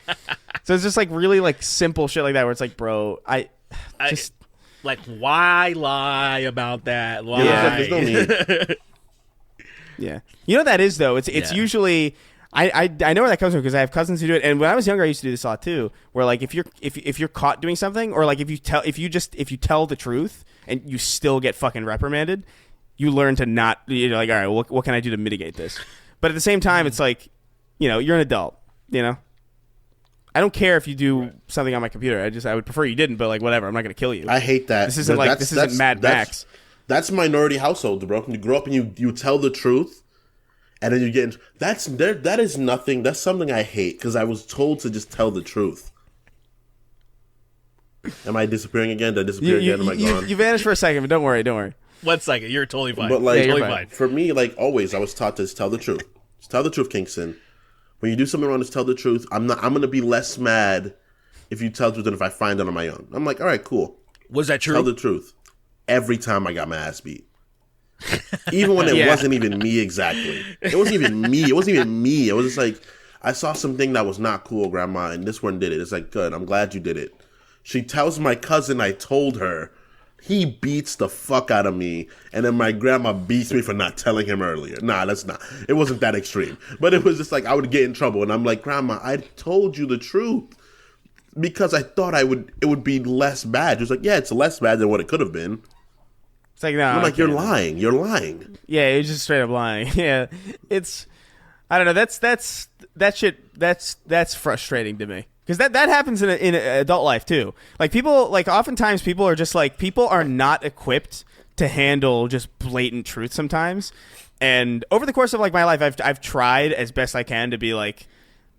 So it's just really simple shit like that where it's bro, I just why lie about that? Why? Yeah, there's no need. Yeah, what that is though. It's usually I know where that comes from because I have cousins who do it, and when I was younger, I used to do this a lot too. Where if you're caught doing something, or if you tell the truth and you still get fucking reprimanded, you learn to not. You're all right, what can I do to mitigate this? But at the same time, it's you're an adult. I don't care if you do something on my computer. I would prefer you didn't, but whatever. I'm not gonna kill you. I hate that. This isn't this isn't Mad Max. That's minority households, bro. You grow up and you tell the truth, and then you get that is nothing. That's something I hate because I was told to just tell the truth. Am I disappearing again? Did I disappear again? Am I gone? You vanished for a second, but don't worry. 1 second, you're totally fine. But totally fine. For me, always, I was taught to just tell the truth. Just tell the truth, Kingston. When you do something wrong, just tell the truth. I'm gonna be less mad if you tell the truth than if I find out on my own. I'm all right, cool. Was that true? Tell the truth. Every time I got my ass beat. Even when it wasn't even me exactly. It wasn't even me. It was just I saw something that was not cool, Grandma, and this one did it. It's good. I'm glad you did it. She tells my cousin I told her. He beats the fuck out of me, and then my grandma beats me for not telling him earlier. Nah, that's not. It wasn't that extreme. But it was just I would get in trouble, and I'm like, Grandma, I told you the truth. Because I thought it would be less bad. She was yeah, it's less bad than what it could have been. It's no. I'm you're lying. You're lying. Yeah, you're just straight up lying. Yeah, it's. I don't know. That shit. That's frustrating to me because that happens in adult life too. People oftentimes people are just people are not equipped to handle just blatant truth sometimes. And over the course of my life, I've tried as best I can to be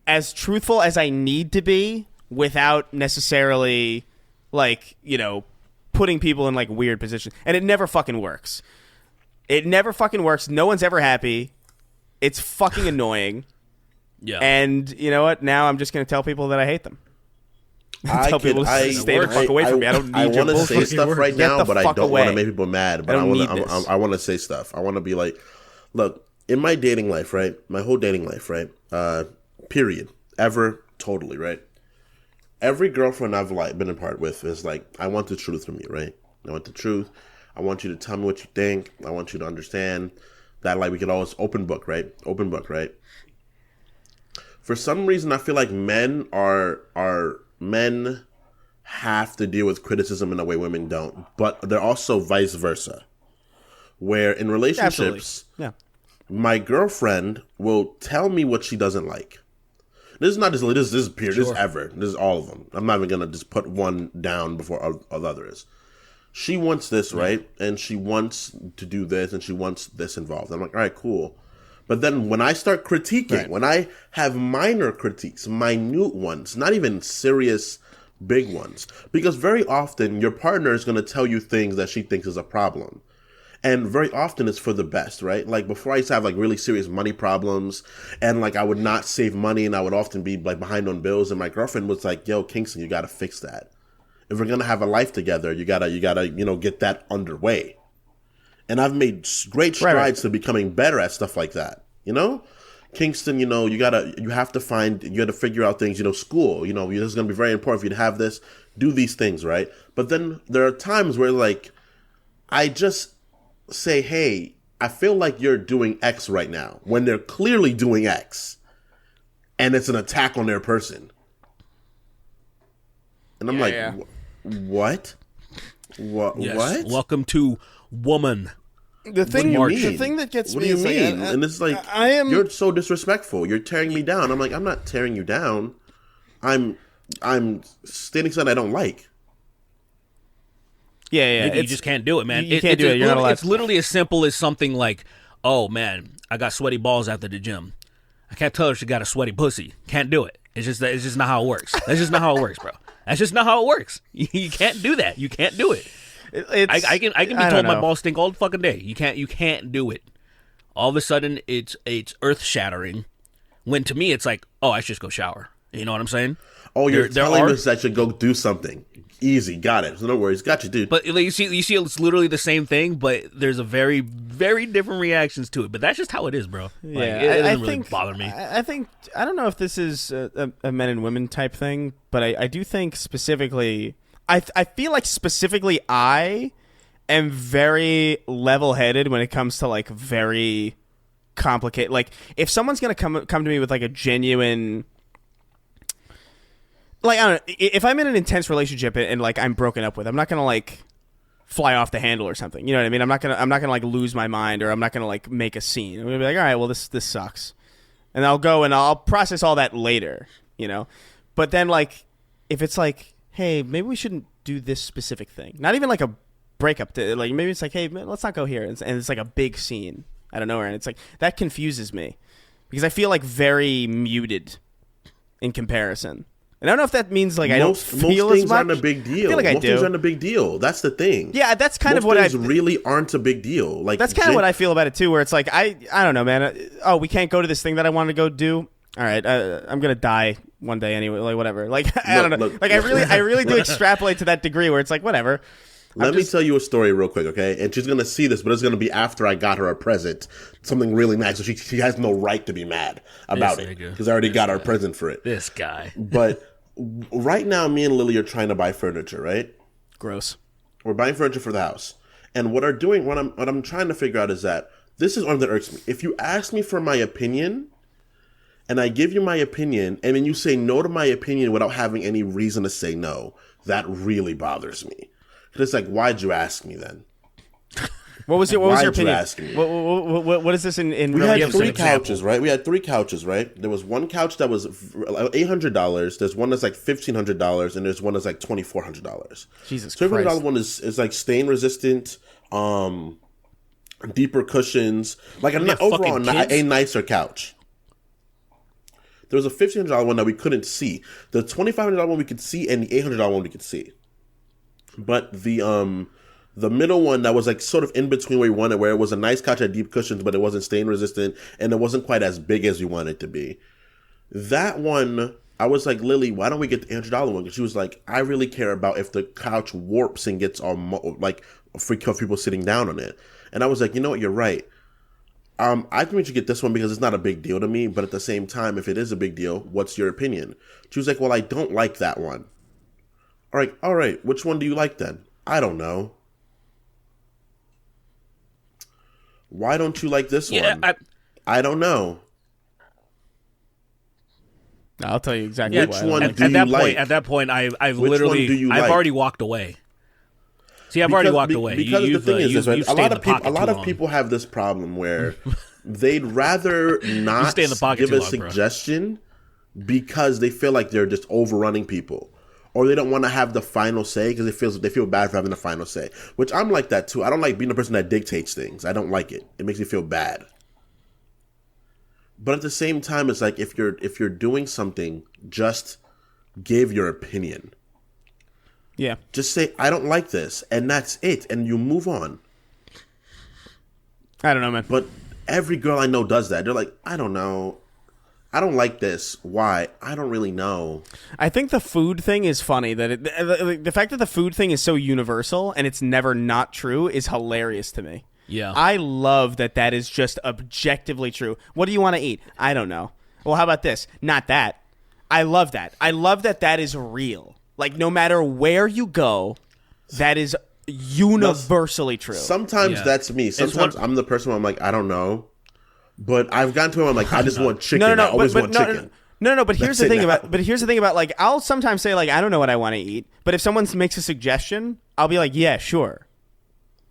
as truthful as I need to be without necessarily putting people in weird positions, and it never fucking works. No one's ever happy. It's fucking annoying. Yeah. And you know what? Now I'm just gonna tell people that I hate them. Tell people to stay the fuck away from me. I don't need your bullshit. I want to say stuff right now, but I don't want to make people mad. But I want to say stuff. I want to be look, in my dating life, right? My whole dating life, right? Period. Ever, totally, right? Every girlfriend I've been in part with is I want the truth from you, right? I want the truth. I want you to tell me what you think. I want you to understand that we could always open book, right? Open book, right? For some reason, I feel men have to deal with criticism in a way women don't, but they're also vice versa. Where in relationships, my girlfriend will tell me what she doesn't like. This is not just this is period. Sure. This is ever. This is all of them. I'm not even gonna just put one down before the other is. She wants this, right? And she wants to do this, and she wants this involved. I'm all right, cool. But then when I start critiquing, when I have minor critiques, minute ones, not even serious big ones, because very often your partner is gonna tell you things that she thinks is a problem. And very often it's for the best, right? Before I used to have really serious money problems, and I would not save money, and I would often be behind on bills. And my girlfriend was yo, Kingston, you got to fix that. If we're gonna have a life together, you gotta get that underway. And I've made great strides to becoming better at stuff like that, Kingston, you know, you have to figure out things, you know, school, you know, this is going to be very important for you to have this, do these things, right? But then there are times where, like, I just say, hey, I feel like you're doing X right now, when they're clearly doing X, and it's an attack on their person. And I'm what? Yes. What? Welcome to woman. The thing that gets what me do you is mean? like, and it's like, you're so disrespectful. You're tearing me down. I'm like, I'm not tearing you down. I'm stating something I don't like. Yeah. You just can't do it, man. You can't do it. You're not allowed. It's literally as simple as something like, oh, man, I got sweaty balls after the gym. I can't tell her she got a sweaty pussy. Can't do it. It's just not how it works. That's just not how it works, bro. That's just not how it works. You can't do that. You can't do it. I can be told my balls stink all the fucking day. You can't do it. All of a sudden, it's earth shattering. When to me, it's like, oh, I should just go shower. You know what I'm saying? Oh, you're telling us I should go do something. Easy, got it. So no worries, got you, dude. But you see, it's literally the same thing, but there's a very, very different reactions to it. But that's just how it is, bro. Yeah, it doesn't really bother me. I think I don't know if this is a men and women type thing, but I do think specifically, I feel like specifically I am very level-headed when it comes to like very complicated. Like if someone's gonna come to me with like a genuine. Like, I don't know, if I'm in an intense relationship and like I'm broken up with, I'm not gonna like fly off the handle or something. You know what I mean? I'm not gonna like lose my mind, or I'm not gonna like make a scene. I'm gonna be like, all right, well this sucks, and I'll go and I'll process all that later. You know, but then like if it's like, hey, maybe we shouldn't do this specific thing. Not even like a breakup. Like maybe it's like, hey, let's not go here, and it's like a big scene out of nowhere, and it's like that confuses me because I feel like very muted in comparison. And I don't know if that means like I don't feel most things as much. aren't a big deal. I feel like most I do. things aren't a big deal. That's the thing. Yeah, that's kind most of what things really aren't a big deal. Like that's kind of what I feel about it too. Where it's like I don't know, man. Oh, we can't go to this thing that I wanted to go do. All right, I'm gonna die one day anyway. Like whatever. Like I don't know. Like I really do extrapolate to that degree where it's like whatever. Let me tell you a story real quick, okay? And she's going to see this, but it's going to be after I got her a present. Something really nice. So she has no right to be mad about it. Because I already got her a present for it. This guy. But right now, me and Lily are trying to buy furniture, right? Gross. We're buying furniture for the house. And what I'm trying to figure out is that this is one that irks me. If you ask me for my opinion, and I give you my opinion, and then you say no to my opinion without having any reason to say no, that really bothers me. It's like, why'd you ask me then? What was your opinion? Ask me? What is this in? We had three couches, right? We had three couches, right? There was one couch that was $800. There's one that's like $1,500, and there's one that's like $2,400. Jesus so Christ! $2,400 one is like stain resistant, deeper cushions, like overall a nicer couch. There was a $1,500 one that we couldn't see. The $2,500 one we could see, and the $800 one we could see. But the middle one that was like sort of in between where we wanted, where it was a nice couch, had deep cushions, but it wasn't stain resistant, and it wasn't quite as big as we wanted it to be. That one, I was like, Lily, why don't we get the $800 one? Because she was like, I really care about if the couch warps and gets all like for people sitting down on it. And I was like, you know what, you're right. I think we should get this one because it's not a big deal to me, but at the same time, if it is a big deal, what's your opinion? She was like, well, I don't like that one. All right. Which one do you like then? I don't know. Why don't you like this one? I don't know. I'll tell you exactly. Which one do you like? At that point, I've already walked away. See, I've already walked away. Because the thing is, right, a lot of people have this problem where they'd rather not give a suggestion because they feel like they're just overrunning people. Or they don't want to have the final say because they feel bad for having the final say. Which I'm like that too. I don't like being the person that dictates things. I don't like it. It makes me feel bad. But at the same time, it's like if you're doing something, just give your opinion. Yeah. Just say, I don't like this, and that's it, and you move on. I don't know, man. But every girl I know does that. They're like, I don't know. I don't like this. Why? I don't really know. I think the food thing is funny. The fact that the food thing is so universal and it's never not true is hilarious to me. Yeah. I love that is just objectively true. What do you want to eat? I don't know. Well, how about this? Not that. I love that. I love that is real. Like, no matter where you go, that is universally true. Sometimes that's me. Sometimes I'm the person where I'm like, I don't know. But I've gotten to where I'm like, I just want chicken. I always want chicken. No, but here's the thing about like, I'll sometimes say like, I don't know what I want to eat, but if someone makes a suggestion, I'll be like, yeah, sure.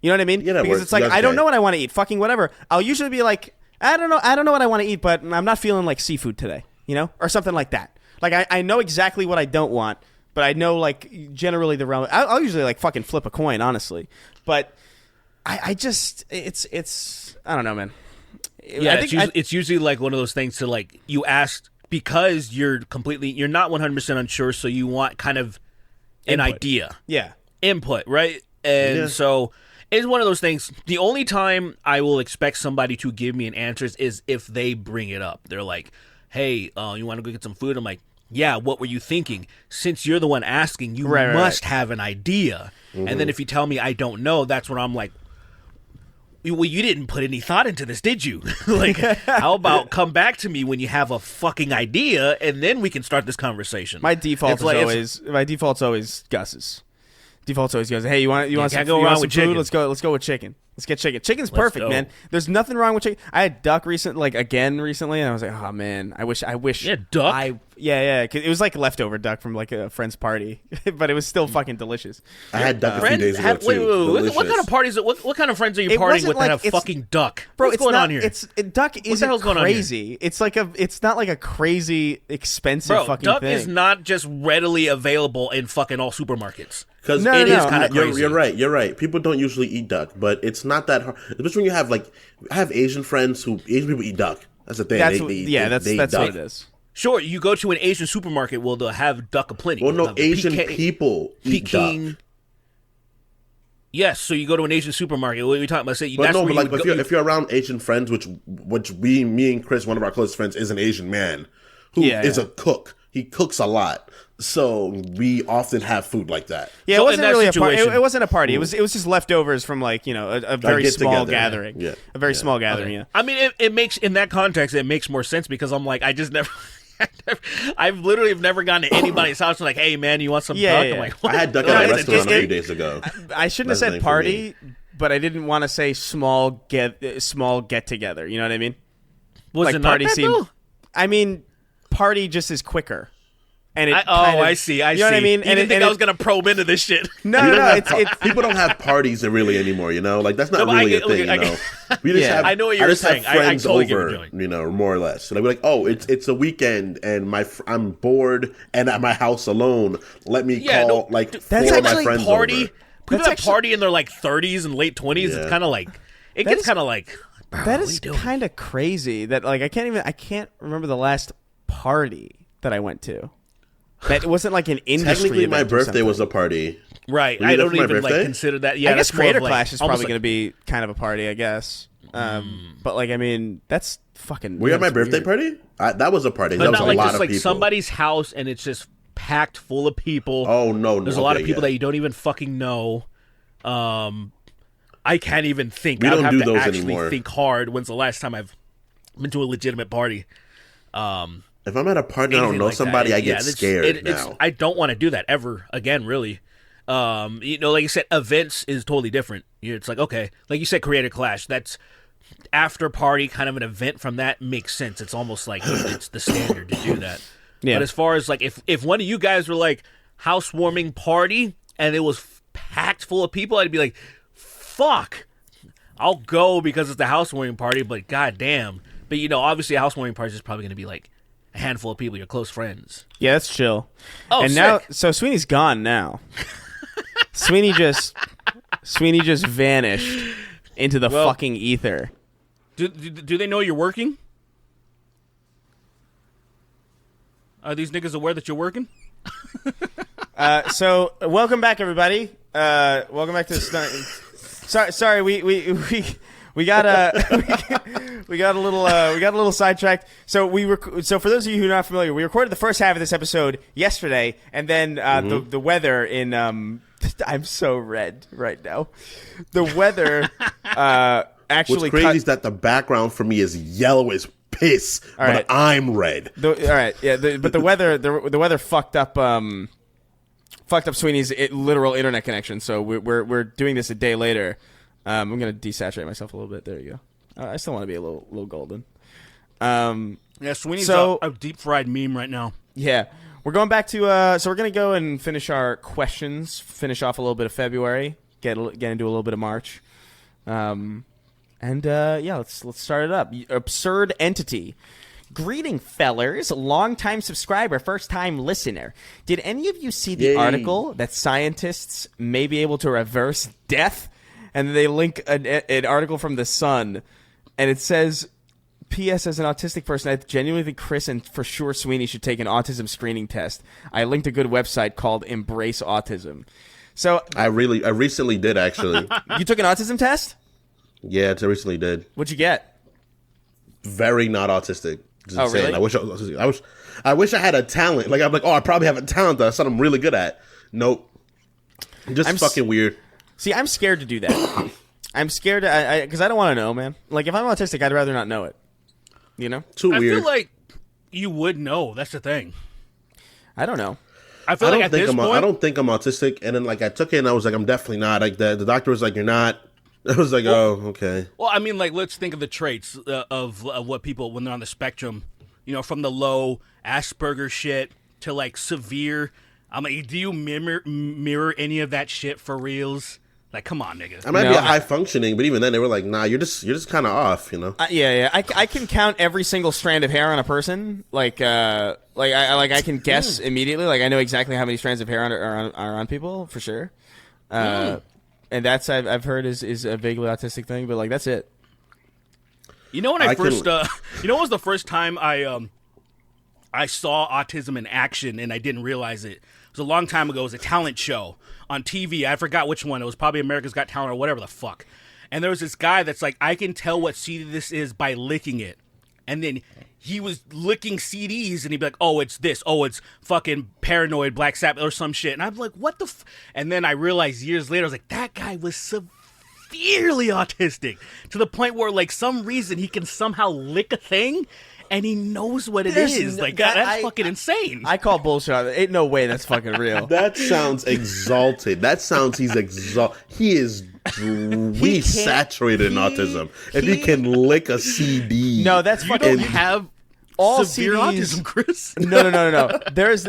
You know what I mean? Yeah, because it's like, I don't know what I want to eat, fucking whatever. I'll usually be like, I don't know what I want to eat, but I'm not feeling like seafood today, you know? Or something like that. Like, I know exactly what I don't want, but I know, like, generally the realm. I'll usually, like, fucking flip a coin, honestly. But I just, it's, I don't know, man. Yeah, it's usually, like, one of those things to, like, you ask because you're not 100% unsure, so you want kind of an idea. Yeah. Input, right? And so it's one of those things. The only time I will expect somebody to give me an answer is if they bring it up. They're like, hey, you want to go get some food? I'm like, yeah, what were you thinking? Since you're the one asking, you must have an idea. Mm-hmm. And then if you tell me I don't know, that's when I'm like, well, you didn't put any thought into this, did you? Like, how about come back to me when you have a fucking idea, and then we can start this conversation. My default's always Gus's. Default's always goes, hey, you want some food? Chicken. Let's go with chicken. Let's get chicken. Chicken's perfect, man. There's nothing wrong with chicken. I had duck recently, and I was like, oh man, I wish. Yeah, duck. Yeah. 'Cause it was like leftover duck from like a friend's party, but it was still fucking delicious. I had duck a few days ago too. Wait, what kind of parties? What kind of friends are you partying with that have fucking duck? Bro, What's going on here? Duck isn't crazy. It's not like a crazy expensive fucking duck thing. Is not just readily available in fucking all supermarkets. Because it is kind of crazy. You're right. People don't usually eat duck, but it's not that hard. Especially when you have I have Asian friends Asian people eat duck. That's the thing. That's what it is. Sure, you go to an Asian supermarket, well, they'll have duck aplenty. Well, no, Asian people eat duck. Yes, so you go to an Asian supermarket. What are we talking about? If you're around Asian friends, which me and Chris, one of our closest friends, is an Asian man who is a cook. He cooks a lot. So we often have food like that. Yeah, so it wasn't really a party. It wasn't a party. Ooh. It was just leftovers from a very small gathering. Yeah. A very small gathering. Okay. Yeah. I mean, it makes in that context it makes more sense because I'm like I just never. I've literally never gone to anybody's house and like, hey man, you want some duck? Yeah. I'm like, what? I had duck at a restaurant a few days ago. I shouldn't have said party, but I didn't want to say small get together. You know what I mean? Was it not that though? I mean, party just is quicker. And I see. You know what I mean? You didn't think I was going to probe into this shit. No. People don't have parties really anymore, you know? Like, that's not really a thing, you know? We just have, I know what you're saying. I friends totally over, you know, more or less. So they'll be like, oh, it's a weekend, and I'm bored and at my house alone. Let me call, four of my friends party. over. People that party in their, 30s and late 20s. Yeah. It's kind of like, gets kind of like, bro, that is kind of crazy that, I can't remember the last party that I went to. That wasn't like an industry Technically, event my birthday was a party. Right. I don't even consider that. Yeah, I guess Creator Clash is probably going to be kind of a party, I guess. But I mean, that's fucking. Were you at my birthday party? That was a party. But that was not a lot just of people. Somebody's house and it's just packed full of people. Oh no! There's a lot of people that you don't even fucking know. I can't even think. We don't have do to those actually anymore. Think hard. When's the last time I've been to a legitimate party? If I'm at a party and I don't know somebody, I get scared now. I don't want to do that ever again, really. Like you said, events is totally different. It's like, okay, like you said, Creator Clash, that's after party, kind of an event from that makes sense. It's almost like it's the standard to do that. Yeah. But as far as like, if one of you guys were like housewarming party and it was packed full of people, I'd be like, fuck, I'll go because it's the housewarming party, but goddamn. But obviously a housewarming party is probably going to be like a handful of people, your close friends. Yeah, that's chill. Oh, and sick. Now, so Sweeney's gone now. Sweeney just vanished into the fucking ether. Do they know you're working? Are these niggas aware that you're working? So welcome back, everybody. Welcome back to the Sorry, we got a little sidetracked. So for those of you who are not familiar, we recorded the first half of this episode yesterday, and then the weather in I'm so red right now. The weather actually. What's crazy is that the background for me is yellow as piss, but right. I'm red. All right, yeah, but the weather fucked up. Fucked up Sweeney's literal internet connection. So we're doing this a day later. I'm gonna desaturate myself a little bit. There you go. I still want to be a little golden. Yeah, Sweeney's a deep fried meme right now. Yeah. We're going back to so we're gonna go and finish our questions, finish off a little bit of February, get into a little bit of March, and let's start it up. Absurd Entity, greeting fellers, long-time subscriber, first-time listener. Did any of you see the article that scientists may be able to reverse death? And they link an article from The Sun, and it says, P.S. As an autistic person, I genuinely think Chris and for sure Sweeney should take an autism screening test. I linked a good website called Embrace Autism. So I recently did, actually. You took an autism test? Yeah, I recently did. What'd you get? Very not autistic. Just insane. Really? I wish I was autistic. I wish I had a talent. Like I'm like, I probably have a talent that something I'm really good at. Nope. Just fucking weird. See, I'm scared to do that. I'm scared because I don't want to know, man. Like if I'm autistic, I'd rather not know it. You know? Too weird. I feel like you would know. That's the thing. I don't know. I don't think I'm autistic. And then like I took it and I was like, I'm definitely not. Like the doctor was like, you're not. I was like, oh, okay. Well, I mean, like let's think of the traits of what people when they're on the spectrum. You know, from the low Asperger shit to like severe. I'm like, do you mirror any of that shit for reals? Like, come on, nigga. I might be a high functioning, but even then they were like, nah, you're just kind of off, you know? Yeah. I can count every single strand of hair on a person. I can guess immediately. Like I know exactly how many strands of hair are on people for sure. And that's I've heard is a vaguely autistic thing, but like that's it. You know when what was the first time I saw autism in action and I didn't realize it? It was a long time ago. It was a talent show on TV. I forgot which one. It was probably America's Got Talent or whatever the fuck. And there was this guy that's like, I can tell what CD this is by licking it. And then he was licking CDs and he'd be like, oh, it's this. Oh, it's fucking Paranoid, Black Sabbath or some shit. And I'm like, what the f-? And then I realized years later, I was like, that guy was severely autistic to the point where like some reason he can somehow lick a thing and he knows what it is. Like, that's fucking insane. I call bullshit on it. Ain't no way that's fucking real. That sounds exalted. That sounds he's exalted. He is saturated in autism. If he can lick a CD. No, that's fucking... You don't have all severe CDs, autism, Chris. No. There's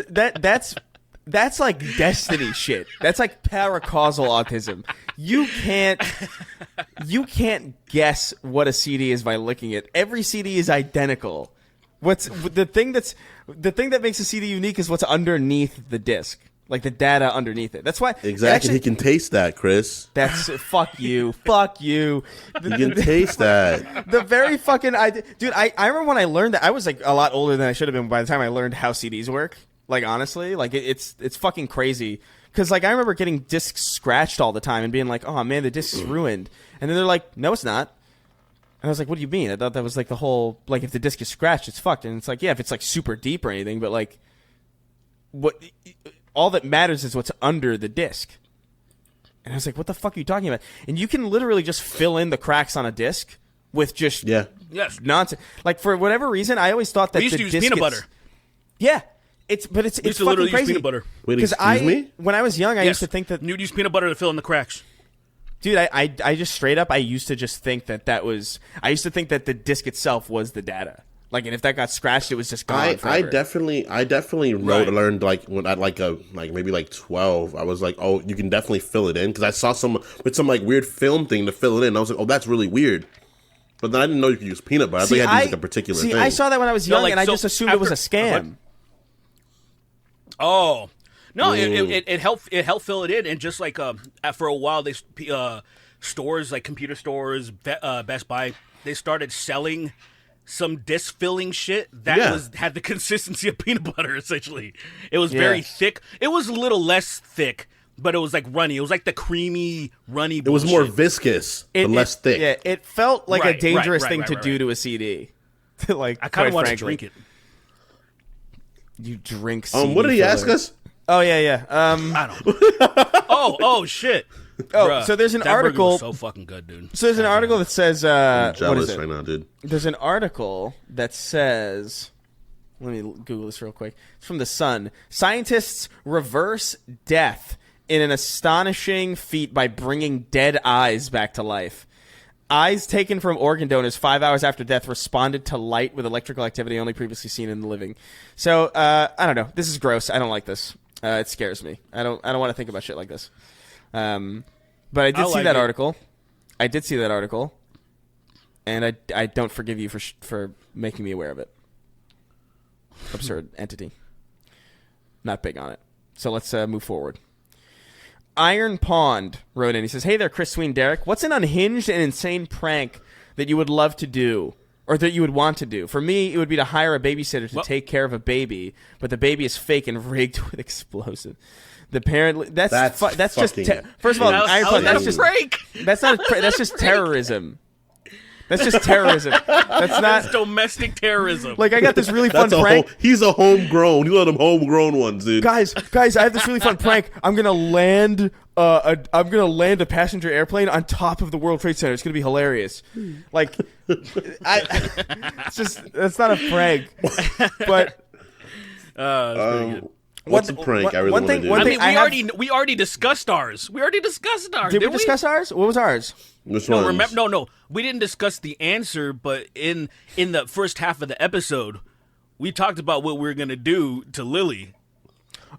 that's like destiny shit. That's like paracausal autism. You can't guess what a CD is by licking it. Every CD is identical. What's the thing that makes a CD unique is what's underneath the disc, like the data underneath it. That's why exactly he can taste that, Chris. That's fuck you. You can taste that. The very fucking dude. I remember when I learned that I was like a lot older than I should have been by the time I learned how CDs work. Like honestly, like it's fucking crazy. Because like I remember getting discs scratched all the time and being like, oh man, the disc is ruined. And then they're like, no, it's not. And I was like, what do you mean? I thought that was like the whole, like if the disc is scratched, it's fucked. And it's like, yeah, if it's like super deep or anything, but like, what? All that matters is what's under the disc. And I was like, what the fuck are you talking about? And you can literally just fill in the cracks on a disc with just nonsense. Like for whatever reason, I always thought that we used to use peanut butter. Yeah. It's fucking crazy. Use peanut butter. Wait, excuse me? When I was young, I used to think that you'd use peanut butter to fill in the cracks. Dude, I just straight up, I used to just think that was. I used to think that the disc itself was the data. Like, and if that got scratched, it was just gone. I definitely learned like when I maybe like 12. I was like, oh, you can definitely fill it in because I saw some with some like weird film thing to fill it in. I was like, oh, that's really weird. But then I didn't know you could use peanut butter. I think you had to use like a particular thing. I saw that when I was young, and I just assumed it was a scam. Oh no! It helped fill it in, and just like for a while, they stores like computer stores, Best Buy, they started selling some disc filling shit that had the consistency of peanut butter. Essentially, it was very thick. It was a little less thick, but it was like runny. It was like the creamy, runny. Bullshit. It was more viscous, but less thick. Yeah, it felt like a dangerous thing to do to a CD. Like I kind of want to drink it. You drink CD what did he filler. ask us? Oh yeah. I don't. Oh shit. Oh, Bruh, so there's an that burger article. was so fucking good, dude. So there's an article that says. I'm what is jealous it? right now, dude. There's an article that says. Let me Google this real quick. It's from The Sun. Scientists reverse death in an astonishing feat by bringing dead eyes back to life. Eyes taken from organ donors 5 hours after death responded to light with electrical activity only previously seen in the living. So I don't know. This is gross. I don't like this. It scares me. I don't want to think about shit like this. But I did see that article. I did see that article, and I don't forgive you for making me aware of it. Absurd entity. Not big on it. So let's move forward. Iron Pond wrote in. He says, "Hey there, Chris, Sween, Derek. What's an unhinged and insane prank that you would love to do, or that you would want to do? For me, it would be to hire a babysitter to take care of a baby, but the baby is fake and rigged with explosives. The parent that's just first of all, Iron Pond. That's just prank. That's not. That's just terrorism. That's just terrorism. That's not domestic terrorism. Like, I got this really fun prank. He's a homegrown. He's one of them homegrown ones, dude. Guys, I have this really fun prank. I'm gonna land a passenger airplane on top of the World Trade Center. It's gonna be hilarious. Like, that's not a prank. But what's a prank? I really want to do. I mean, we already discussed ours. Did we discuss ours? What was ours? No. We didn't discuss the answer, but in the first half of the episode, we talked about what we were gonna do to Lily.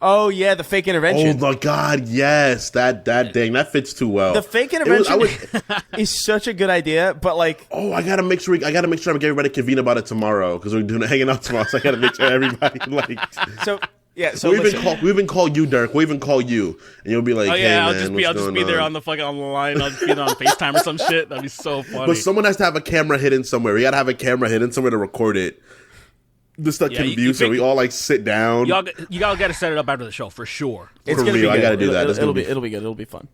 Oh yeah, the fake intervention. Oh my god, yes, that fits too well. The fake intervention is such a good idea, but like, I gotta make sure I'm getting everybody convene about it tomorrow because we're doing hanging out tomorrow. So I gotta make sure everybody like. So yeah, so we even call you, Derek. We even call you, and you'll be like, "Hey, I'll man, just be there on the line. I'll just be on FaceTime or some shit. That'd be so funny." But someone has to have a camera hidden somewhere. We gotta have a camera hidden somewhere to record it. Just like can so we all like sit down. You all got to set it up after the show for sure. It's for gonna real, be good. I gotta do that. It'll be good. It'll be fun.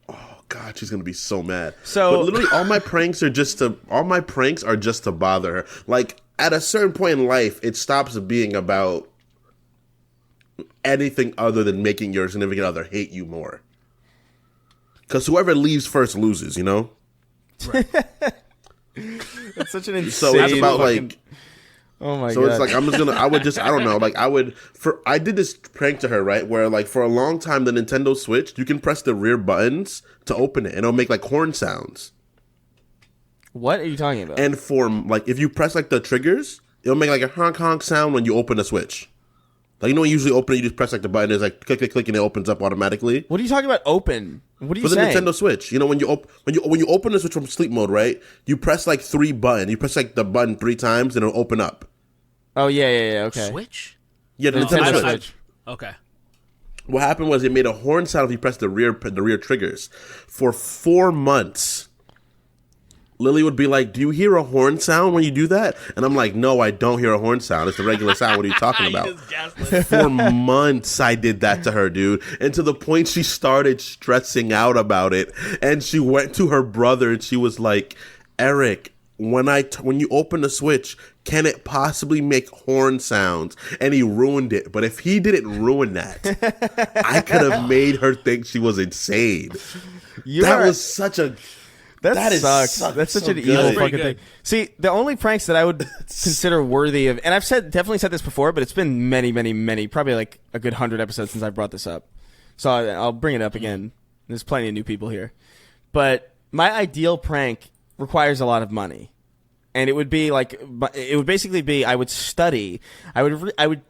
Oh god, she's gonna be so mad. So but literally, all my pranks are just to bother her. Like at a certain point in life, it stops being about anything other than making your significant other hate you more. Because whoever leaves first loses, you know? Right. That's such an insane. So it's about like. Oh my god. So it's like I don't know. Like I did this prank to her, right? Where like for a long time the Nintendo Switch, you can press the rear buttons to open it and it'll make like horn sounds. What are you talking about? And for like if you press like the triggers, it'll make like a honk honk sound when you open the Switch. Like, you know, when you usually open it, you just press like the button. It's like click, click, click, and it opens up automatically. What are you talking about? Open? What are you saying? For the saying? Nintendo Switch, you know, when you open the Switch from sleep mode, right? You press like 3 buttons. You press like the button 3 times, and it'll open up. Oh yeah. Okay. Switch? Yeah, the Nintendo Switch. Okay. What happened was it made a horn sound if you press the rear triggers. For 4 months, Lily would be like, "Do you hear a horn sound when you do that?" And I'm like, "No, I don't hear a horn sound. It's the regular sound. What are you talking about?" For months, I did that to her, dude. And to the point she started stressing out about it. And she went to her brother and she was like, "Eric, when you open the Switch, can it possibly make horn sounds?" And he ruined it. But if he didn't ruin that, I could have made her think she was insane. Was such a... That sucks. That's such an evil fucking thing. See, the only pranks that I would consider worthy of, and I've definitely said this before, but it's been many, probably like a good 100 episodes since I brought this up. So I'll bring it up again. There's plenty of new people here. But my ideal prank requires a lot of money. And it would basically be I would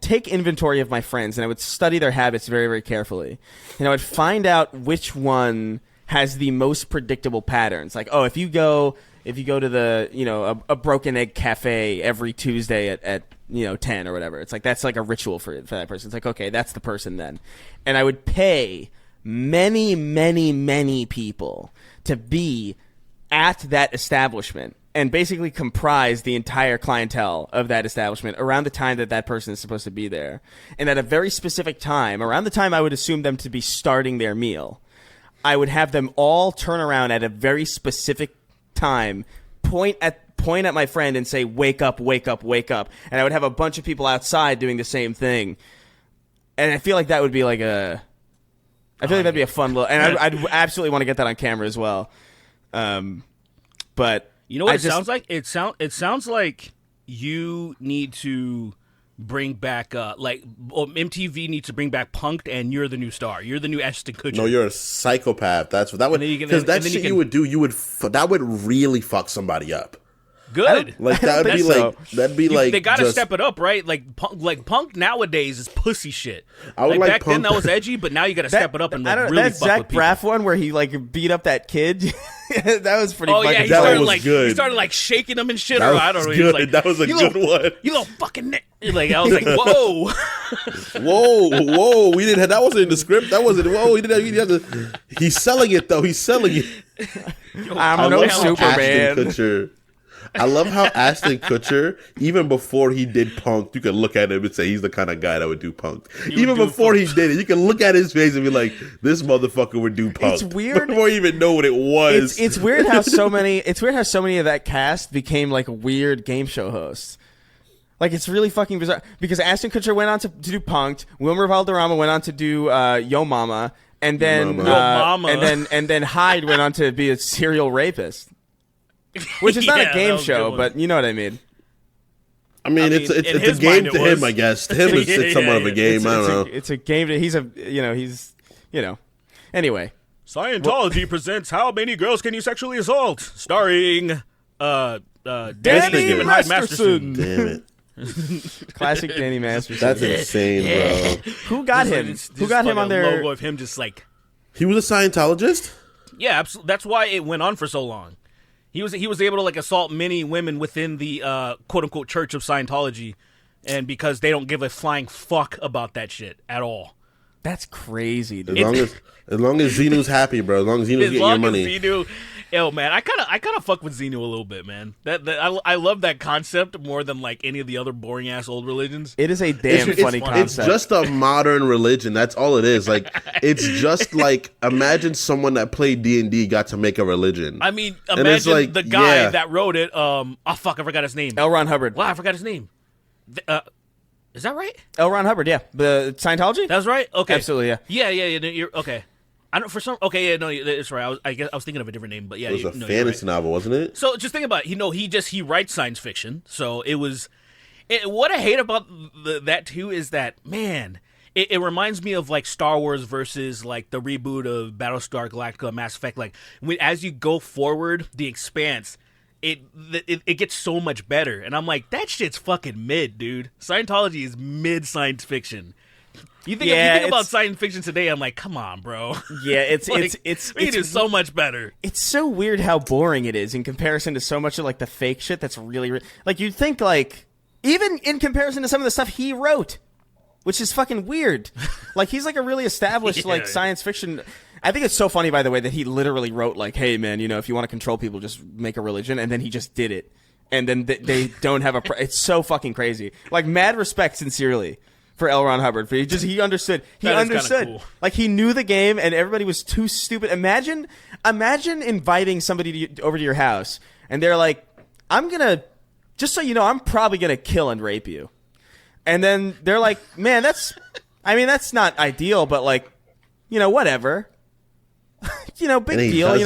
take inventory of my friends and I would study their habits very, very carefully. And I would find out which one has the most predictable patterns. Like, oh, if you go to the, a Broken Egg Cafe every Tuesday at 10 or whatever, it's like that's like a ritual for that person. It's like, okay, that's the person then. And I would pay many people to be at that establishment and basically comprise the entire clientele of that establishment around the time that person is supposed to be there. And at a very specific time, around the time I would assume them to be starting their meal, I would have them all turn around at a very specific time, point at my friend and say, "Wake up, wake up, wake up." And I would have a bunch of people outside doing the same thing. And I feel like that would be like a. I feel like that'd be a fun little, and I'd absolutely want to get that on camera as well. But you know what sounds like? It sounds like you need to bring back MTV needs to bring back Punk'd, and you're the new star. You're the new Ashton Kutcher. No, you're a psychopath. That's what that would, because that shit you would do. That would really fuck somebody up. Good. Like that'd be like they gotta step it up, right? Like Punk nowadays is pussy shit. I would like like back then that was edgy, but now you gotta step it up and really that fuck Zach with people. Braff one where he like beat up that kid. That was pretty. Oh yeah, fucking that was like good. He started like shaking him and shit. That Or was I don't know. good. He was like, That was a good one. You little fucking like I was like, whoa, whoa. We didn't have, that wasn't in the script. That wasn't. Whoa, he didn't have to. He's selling it though. He's selling it. I'm no Superman. I love how Ashton Kutcher, even before he did Punk, you can look at him and say he's the kind of guy that would do Punk. Even before he did it, you can look at his face and be like, "This motherfucker would do Punk." It's weird before you even know what it was. It's weird how so many. It's weird how so many of that cast became like weird game show hosts. Like it's really fucking bizarre because Ashton Kutcher went on to do Punk'd, Wilmer Valderrama went on to do Yo Mama, and then and then Hyde went on to be a serial rapist. Which is not a game show, but you know what I mean. I mean, it's a game to him, I guess. To him, it's somewhat of a game. I don't know. It's a game. He's Anyway, Scientology presents How Many Girls Can You Sexually Assault, starring Danny Masterson. Damn it. Classic Danny Masterson. That's insane, bro. Who got him? Who got him on their logo of him? Just like he was a Scientologist. Yeah, absolutely. That's why it went on for so long. He was able to like assault many women within the quote unquote Church of Scientology, and because they don't give a flying fuck about that shit at all. That's crazy, dude. As long as Xenu's happy, bro. As long as Xenu's getting your money. Yo, man, I kind of fuck with Xenu a little bit, man. I love that concept more than like any of the other boring ass old religions. It is a damn funny concept. It's just a modern religion. That's all it is. Like it's just like imagine someone that played D&D got to make a religion. I mean, imagine like, the guy that wrote it. I forgot his name. L. Ron Hubbard. Wow, I forgot his name. Is that right? L. Ron Hubbard. Yeah, the Scientology. That's right. Okay, absolutely. Yeah. Yeah. You're okay. I don't for some. Okay, yeah, no, it's right. I guess I was thinking of a different name, but yeah, it was a fantasy novel, wasn't it? So just think about it. He writes science fiction. So it was. What I hate about that too is that man, it reminds me of like Star Wars versus like the reboot of Battlestar Galactica, Mass Effect. Like as you go forward, the Expanse. It gets so much better, and I'm like, that shit's fucking mid, dude. Scientology is mid science fiction. If you think about science fiction today, I'm like, come on, bro. Yeah, it's so much better. It's so weird how boring it is in comparison to so much of like the fake shit that's really like you'd think like even in comparison to some of the stuff he wrote, which is fucking weird. Like he's like a really established like science fiction. I think it's so funny, by the way, that he literally wrote like, hey man, if you want to control people, just make a religion, and then he just did it, and then they don't have it's so fucking crazy. Like mad respect, sincerely. For L. Ron Hubbard, he understood. He understood. Cool. Like he knew the game, and everybody was too stupid. Imagine inviting somebody over to your house, and they're like, "I'm gonna, just so you know, I'm probably gonna kill and rape you," and then they're like, "Man, that's not ideal, but like, whatever." Big deal. And you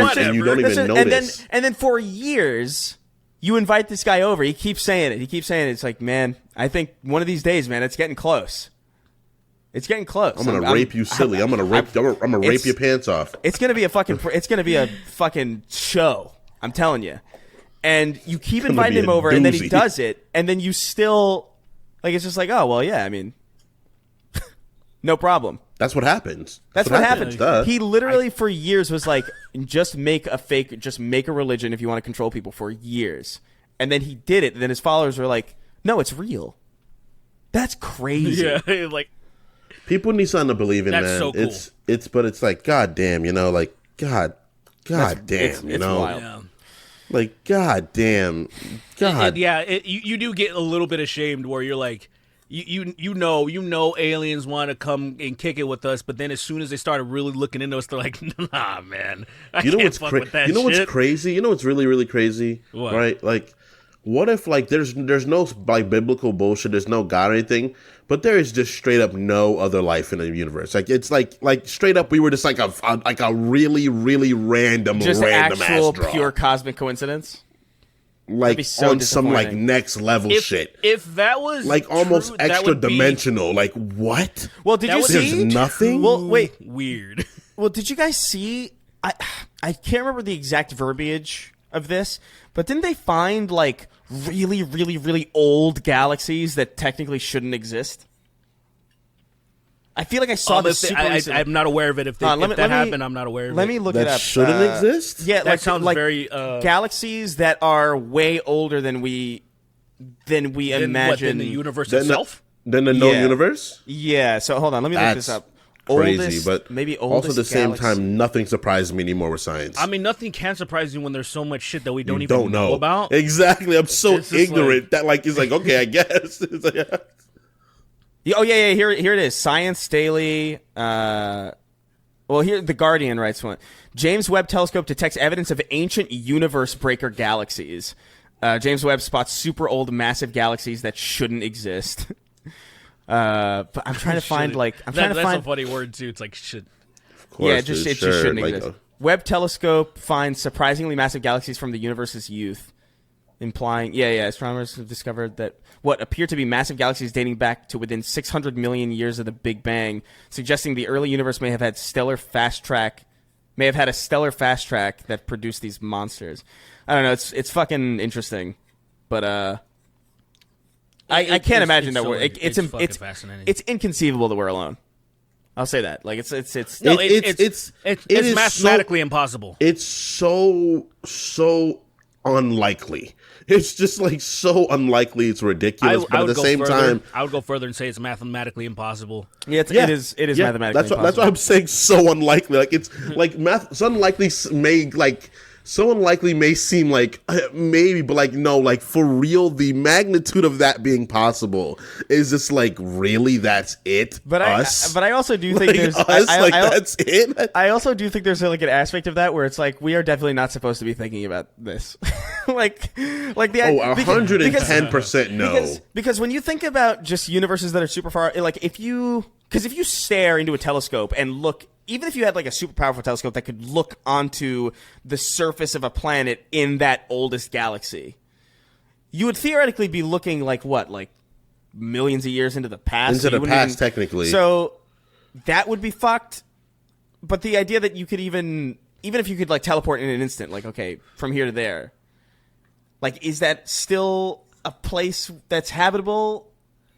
don't even notice. And then for years. You invite this guy over. He keeps saying it. It's like, man, I think one of these days, man, it's getting close. It's getting close. I'm gonna rape you, silly. I'm gonna rape your pants off. It's gonna be a fucking show. I'm telling you. And you keep inviting him over, and then he does it, and then you still like it's just like, oh well, yeah. I mean, no problem. That's what happens. That's what happens. He literally for years was like, just make a religion if you want to control people for years. And then he did it. And then his followers were like, no, it's real. That's crazy. Yeah, like people need something to believe in, that's man. So cool. But it's like, God damn, like God damn, it's wild. Yeah. Like, God damn. God. You do get a little bit ashamed where you're like, You know aliens want to come and kick it with us, but then as soon as they started really looking into us, they're like, nah, man, I can't fuck with that shit. You know what's crazy? You know what's really, really crazy? What? Right? Like, what if like there's no like biblical bullshit, there's no God or anything, but there is just straight up no other life in the universe. Like it's like straight up we were just like a really really random actual ass draw. pure cosmic coincidence. Like so on some like next level shit. If that was like almost true, extra dimensional. Like what? Well, did you see? There's nothing. Well, wait. Weird. Well, did you guys see? I can't remember the exact verbiage of this, but didn't they find like really, really, really old galaxies that technically shouldn't exist? I feel like I saw this. I'm not aware of it. If that happened, I'm not aware of it. Let me look it up. Shouldn't exist. Yeah, that sounds like very galaxies that are way older than we imagine. In the universe itself. Than the known universe. Yeah. So hold on, let me look this up. Crazy, but maybe also at the same time, nothing surprises me anymore with science. I mean, nothing can surprise you when there's so much shit that we don't even know about. Exactly. I'm so ignorant that like it's like okay, I guess. It's like, oh yeah. Here it is. Science Daily. Well, here the Guardian writes one. James Webb Telescope detects evidence of ancient universe breaker galaxies. James Webb spots super old massive galaxies that shouldn't exist. But I'm trying to find like that's a funny word too. It's like shit. Of course, yeah, it just shouldn't exist. Webb Telescope finds surprisingly massive galaxies from the universe's youth, implying astronomers have discovered that what appear to be massive galaxies dating back to within 600 million years of the Big Bang, suggesting the early universe may have had a stellar fast track that produced these monsters. I don't know. It's fucking interesting, but I can't imagine that it's fascinating. It's inconceivable that we're alone. I'll say that. Like it's mathematically impossible. It's so unlikely. It's just like so unlikely. It's ridiculous. But at the same time, I would go further and say it's mathematically impossible. Yeah, it is mathematically impossible. That's why I'm saying so unlikely. Like it's like math. So unlikely so unlikely may seem like maybe, but like no, like for real, the magnitude of that being possible is just like really that's it. But I also do think there's that's it. I also do think there's like an aspect of that where it's like we are definitely not supposed to be thinking about this. like the 110% no. Because when you think about just universes that are super far, like if you stare into a telescope and look. Even if you had like a super powerful telescope that could look onto the surface of a planet in that oldest galaxy, you would theoretically be looking like what, like millions of years into the past? Into the past, technically. So that would be fucked. But the idea that you could even if you could like teleport in an instant, like okay, from here to there, like is that still a place that's habitable?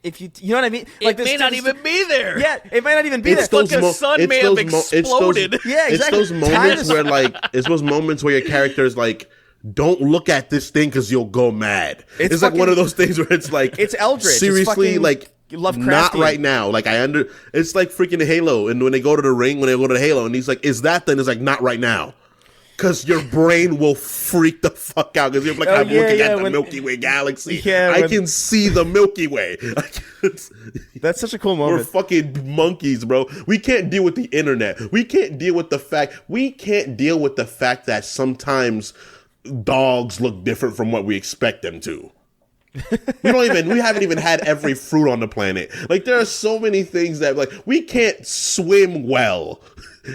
If you know what I mean? Like it may not even be there. Yeah, it might not even be there. Like the sun may have exploded. Yeah, exactly. It's those moments where like it's those moments where your character is like, don't look at this thing because you'll go mad. It's like one of those things where it's like it's eldritch. Seriously, it's like not right now. Like it's like freaking Halo, and when they go to the ring, when they go to the Halo, and he's like, "Is that?" Then it's like, "Not right now." Because your brain will freak the fuck out. Because you're like, I'm looking at the Milky Way galaxy. Yeah, I can see the Milky Way. That's such a cool moment. We're fucking monkeys, bro. We can't deal with the internet. We can't deal with the fact that sometimes dogs look different from what we expect them to. We haven't even had every fruit on the planet. Like there are so many things that like we can't swim well.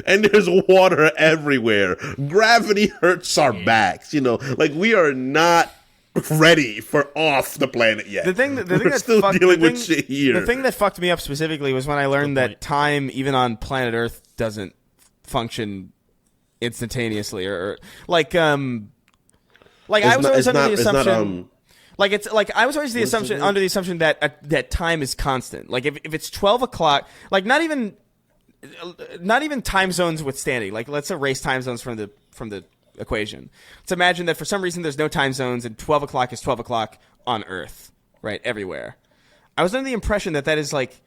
And there's water everywhere. Gravity hurts our backs. Like we are not ready for off the planet yet. The thing that fucked me up specifically was when I learned that time, even on planet Earth, doesn't function instantaneously, or I was always under the assumption. I was always under the assumption that time is constant. Like if it's 12 o'clock, like not even time zones withstanding. Like let's erase time zones from the equation. Let's imagine that for some reason there's no time zones and 12 o'clock is 12 o'clock on Earth, right, everywhere. I was under the impression that is like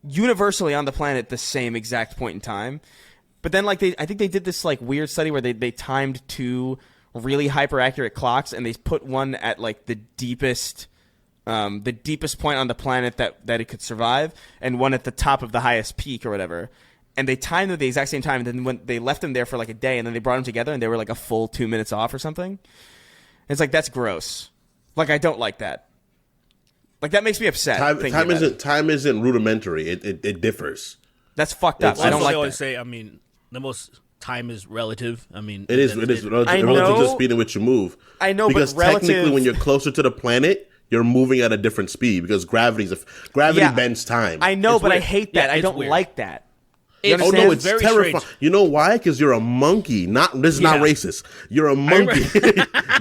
universally on the planet the same exact point in time. But then I think they did this like weird study where they timed two really hyper accurate clocks, and they put one at like the deepest point on the planet that it could survive, and one at the top of the highest peak or whatever. And they timed them at the exact same time. And then when they left them there for like a day, and then they brought them together, and they were like a full 2 minutes off or something. It's like, that's gross. Like, I don't like that. Like, that makes me upset. Time isn't rudimentary. It differs. That's fucked up. I don't like that. Say, I mean, the most time is relative. I mean, it is relative to the speed in which you move. I know, because but technically, when you're closer to the planet, you're moving at a different speed because gravity bends time. I know, It's but weird. I hate that. Yeah, I don't weird. like that. Oh no, it's very terrifying. strange. You know why? Because you're a monkey. This is not racist. You're a monkey.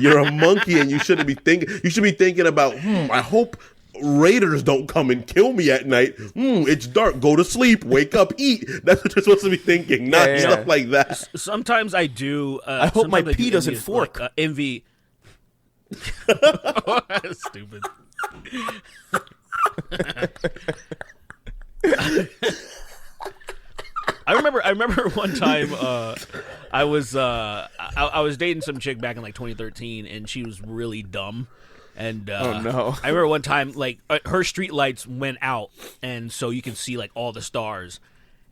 You're a monkey, and you shouldn't be thinking. You should be thinking about. I hope raiders don't come and kill me at night. It's dark. Go to sleep. Wake up. Eat. That's what you're supposed to be thinking. Not stuff like that. Sometimes I do. I hope my pee doesn't fork. Like, envy. Stupid. I remember one time I was dating some chick back in like 2013, and she was really dumb. And oh no! I remember one time like her street lights went out, and so you can see like all the stars.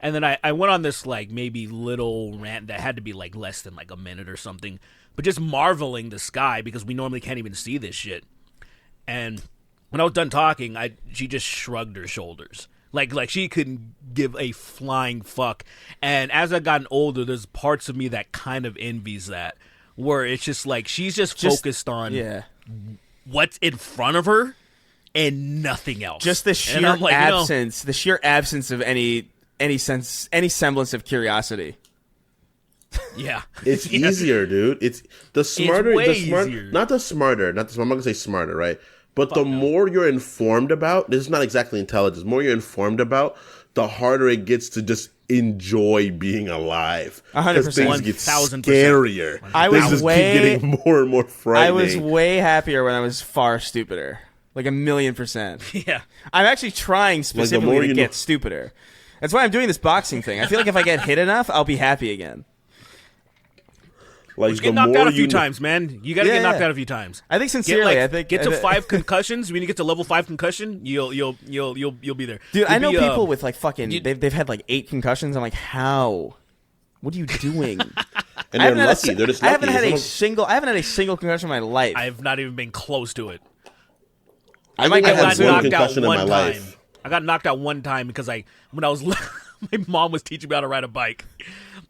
And then I went on this like maybe little rant that had to be like less than like a minute or something, but just marveling the sky because we normally can't even see this shit. And when I was done talking, she just shrugged her shoulders. Like she couldn't give a flying fuck. And as I've gotten older, there's parts of me that kind of envies that, where it's just like she's just focused on what's in front of her and nothing else. Just the sheer absence, the sheer absence of any semblance of curiosity. Yeah, it's easier, dude. It's smarter. I'm not gonna say smarter, right? But the more you're informed about, this is not exactly intelligence. The more you're informed about, the harder it gets to just enjoy being alive. 100%. Things get scarier. Things just keep getting more and more frightening. I was way happier when I was far stupider. Like 1,000,000%. Yeah. I'm actually trying specifically to get stupider. That's why I'm doing this boxing thing. I feel like if I get hit enough, I'll be happy again. Like, get knocked out a few times, man. You got to get knocked out a few times. I think sincerely, get to 5 concussions. When you get to level 5 concussion, you'll be there. Dude, I know people with like fucking they've had like 8 concussions. I'm like, how? What are you doing? And they're lucky. They're just lucky. I haven't had a single concussion in my life. I've not even been close to it. I got knocked out one time. I got knocked out one time because when I was my mom was teaching me how to ride a bike.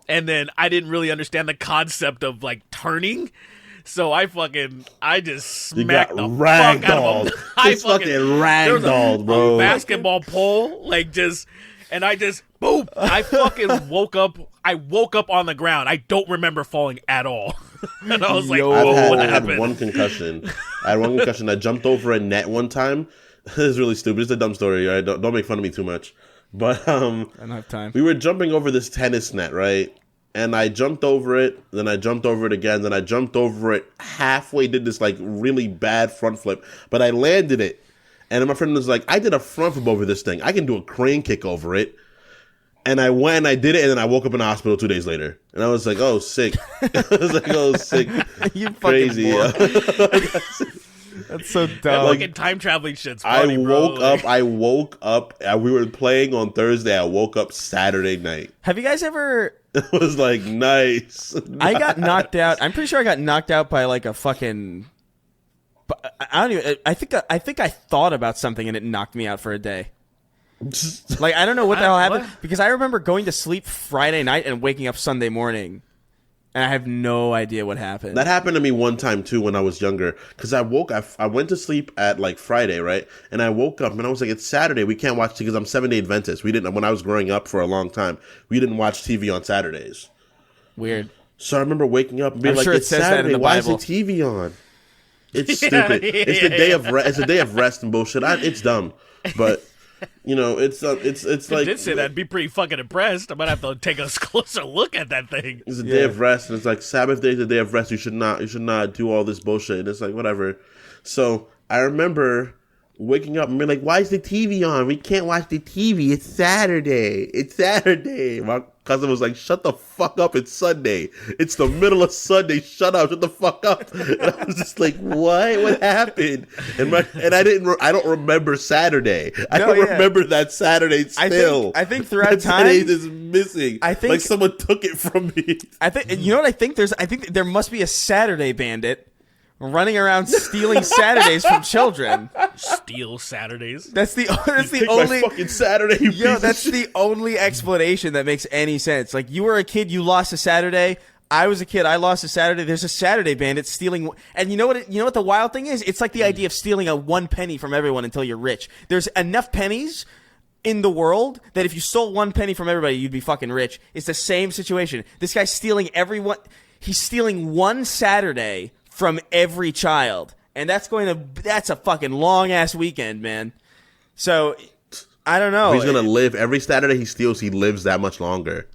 And then I didn't really understand the concept of like turning, so I just smacked the fuck out of him. I fucking ragdolled, bro. A basketball pole, and I just boom. I fucking woke up. I woke up on the ground. I don't remember falling at all. And I was like, what happened? I had one concussion. I jumped over a net one time. This is really stupid. It's a dumb story. Right? Don't make fun of me too much. But I don't have time. We were jumping over this tennis net, right? And I jumped over it, then I jumped over it again, then I jumped over it halfway, did this like really bad front flip, but I landed it. And then my friend was like, I did a front flip over this thing. I can do a crane kick over it. And I went and I did it, and then I woke up in the hospital 2 days later. And I was like, oh, sick. I was like, oh, sick. You crazy. That's so dumb. That fucking time traveling shit's funny, I woke up. We were playing on Thursday. I woke up Saturday night. Have you guys ever... It was like, nice. I got knocked out. I'm pretty sure I got knocked out by like a fucking... I don't even... I think I thought about something and it knocked me out for a day. Like, I don't know what the hell happened. Because I remember going to sleep Friday night and waking up Sunday morning. And I have no idea what happened. That happened to me one time, too, when I was younger. Because I went to sleep at, like, Friday, right? And I woke up, and I was like, it's Saturday. We can't watch TV because I'm 7-day Adventist. When I was growing up for a long time, we didn't watch TV on Saturdays. Weird. So I remember waking up and being like, it's Saturday. Why is the TV on? It's stupid. It's the day of rest. It's the day of rest and bullshit. It's dumb. But... You know, it's like... If I did say that, I'd be pretty fucking impressed. I might have to take a closer look at that thing. It's a day of rest, and it's like, Sabbath day is a day of rest. You should not do all this bullshit. And it's like, whatever. So, I remember waking up and being like, why is the TV on? We can't watch the TV. It's Saturday. It's Saturday. My cousin was like, shut the fuck up. It's Sunday. It's the middle of Sunday. Shut up. Shut the fuck up. And I was just like, what? What happened? And I don't remember Saturday. I don't remember that Saturday still. I think throughout time, Saturday is missing. I think like someone took it from me. I think, you know what I think? I think there must be a Saturday Bandit running around stealing Saturdays from children. Steal Saturdays. That's the Take only my fucking Saturday. You Yo, piece that's of shit. the only explanation that makes any sense. Like, you were a kid, you lost a Saturday. I was a kid, I lost a Saturday. There's a Saturday bandit stealing, and you know what the wild thing is? It's like the idea of stealing a 1 penny from everyone until you're rich. There's enough pennies in the world that if you stole 1 penny from everybody, you'd be fucking rich. It's the same situation. This guy's stealing he's stealing 1 Saturday from every child. And that's a fucking long ass weekend, man. So I don't know. He's gonna live every Saturday he steals. He lives that much longer.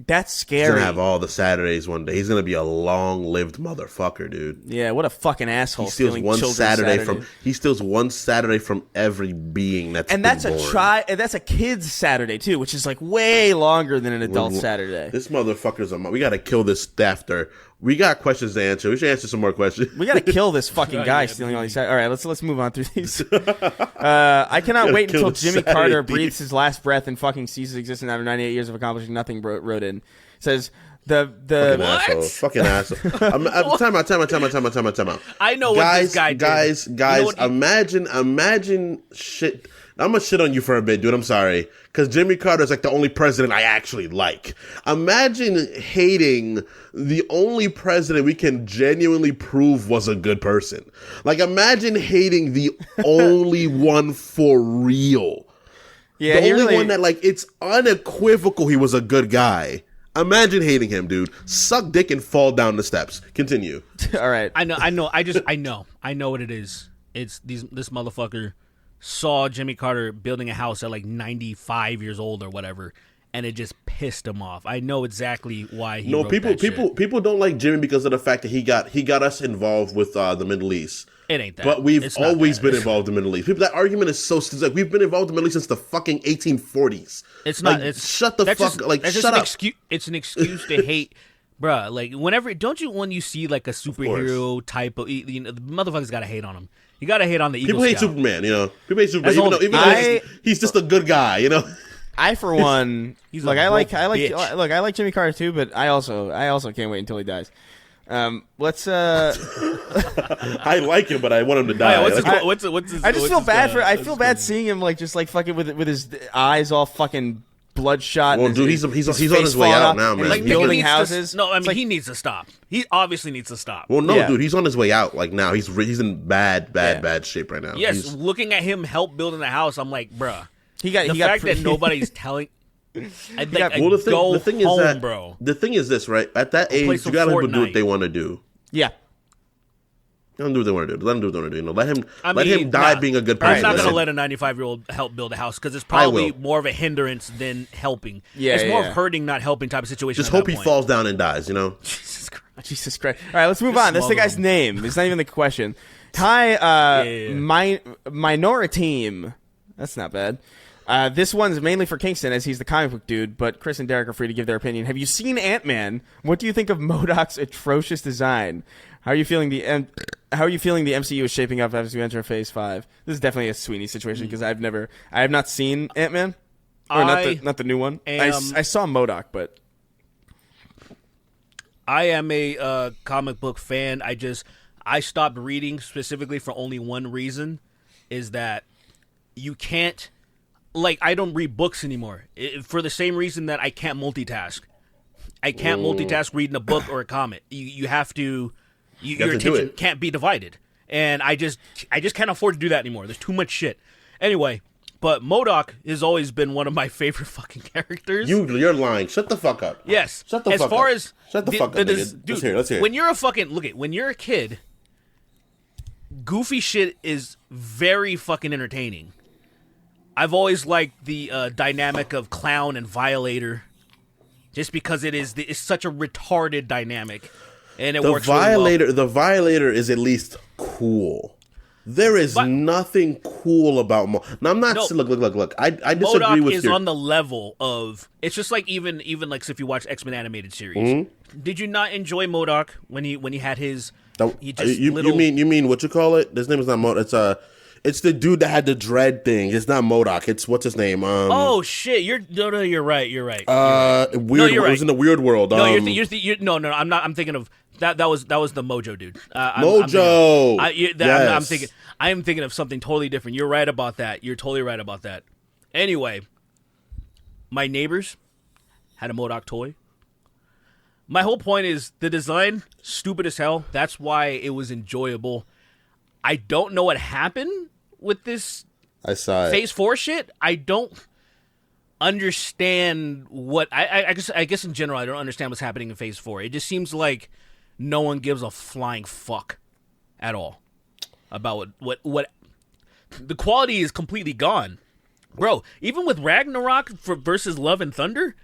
That's He's scary. gonna have all the Saturdays one day. He's gonna be a long-lived motherfucker, dude. Yeah, what a fucking asshole. He steals stealing one children's Saturday Saturdays. he steals 1 Saturday from every being that's And been that's born. that's a kid's Saturday too, which is like way longer than an adult Saturday. This motherfucker's we gotta kill this after. We got questions to answer. We should answer some more questions. We gotta kill this fucking guy stealing all these Saturdays. All right, let's move on through these. I cannot wait kill until the Jimmy Saturday Carter thief. breathes his last breath and fucking ceases existence after 98 years of accomplishing nothing. Wrote in. Says Fucking the asshole. Fucking asshole. Time out. I know what this guy did. Guys, You know what imagine shit. I'm gonna shit on you for a bit, dude. I'm sorry. Because Jimmy Carter is like the only president I actually like. Imagine hating the only president we can genuinely prove was a good person. Like, imagine hating the only one for real. Yeah, The only one that, like, it's unequivocal he was a good guy. Imagine hating him, dude. Suck dick and fall down the steps. Continue. All right. I know. I know what it is. It's this motherfucker saw Jimmy Carter building a house at like 95 years old or whatever, and it just pissed him off. I know exactly why he. wrote that shit. People don't like Jimmy because of the fact that he got us involved with the Middle East. It ain't that. But we've It's not always that. been involved in the Middle East. That argument is so stupid. Like, we've been involved in the Middle East since the fucking 1840s. It's not. Like, It's shut the that's fuck. just, Like, that's shut just an up. excuse. It's an excuse to hate, bruh. Like when you see like a superhero type of, the motherfuckers gotta hate on him. You gotta hate on the Eagle People hate Scout. Superman. You know, people hate Superman. As Even long- though he's just a good guy. You know. I for one, He's look, a I like bitch. look, I like Jimmy Carter too, but I also can't wait until he dies. Let's I like him, but I want him to die. What's his? I just feel what's bad his, I feel bad seeing him like just like fucking with his eyes all fucking bloodshot. Well, and dude, his he's on face his way falling out off, now, and man. he's Like, building nigga needs to- houses. No, I It's mean like, he needs to stop. He obviously needs to stop. Well, no, Yeah. dude, he's on his way out. Like, now he's in bad shape right now. Yes, He's- looking at him help building the house, I'm like, bruh. he got The he got fact that nobody's telling. I think got- well, the thing home, is that bro. the thing is this, right? At that play age, some you gotta let them do Fortnite. what they want to do. yeah. Let them do what they want to do. Let them do what they want to do. You know, let I him mean, die nah. being a good I'm person. not gonna him- let a 95-year-old help build a house because it's I probably will. more of a hindrance than helping. Yeah, it's more yeah. of hurting, not helping type of situation. Just at hope that he point. falls down and dies. You know. Jesus Christ. Jesus Christ. All right, let's move on. That's the smother guy's him. name. It's not even the question. Hi, Yeah. Minoriteam. That's not bad. This one's mainly for Kingston, as he's the comic book dude, but Chris and Derek are free to give their opinion. Have you seen Ant-Man? What do you think of MODOK's atrocious design? How are you feeling the MCU is shaping up as we enter Phase 5? This is definitely a Sweeney situation because I have not seen Ant-Man. Or not the new one. I saw MODOK, but I am a comic book fan. I stopped reading specifically for only one reason, is that you can't, like, I don't read books anymore for the same reason that I can't multitask. I can't multitask reading a book or a comic. You have to, your to do attention it. can't be divided, and I just can't afford to do that anymore. There's too much shit. Anyway, but MODOK has always been one of my favorite fucking characters. You're lying. Shut the fuck up. Yes. Shut the as fuck far up. as Shut the fuck up, nigga. dude, Let's hear it. When you're a fucking when you're a kid, goofy shit is very fucking entertaining. I've always liked the dynamic of Clown and Violator, just because it's such a retarded dynamic, and it works really well. The Violator is at least cool. There is nothing cool about Now I'm not. No. Look. I disagree MODOK with is you. on the level of, it's just like even like if you watch X-Men animated series. Mm-hmm. Did you not enjoy MODOK when he had his? He just you mean what you call it? His name is not Mo. It's the dude that had the dread thing. It's not MODOK. It's what's his name? Oh shit! You're right. You're right. Weird. No, you're It was right. in the weird world. No, no. I'm not. I'm thinking of that. That was the Mojo dude. Mojo. Yes. I am thinking of something totally different. You're right about that. You're totally right about that. Anyway, my neighbors had a MODOK toy. My whole point is the design, stupid as hell. That's why it was enjoyable. I don't know what happened with this I saw it. Phase 4 shit. I don't understand what... I guess in general, I don't understand what's happening in Phase 4. It just seems like no one gives a flying fuck at all about what the quality is completely gone. Bro, even with Ragnarok versus Love and Thunder...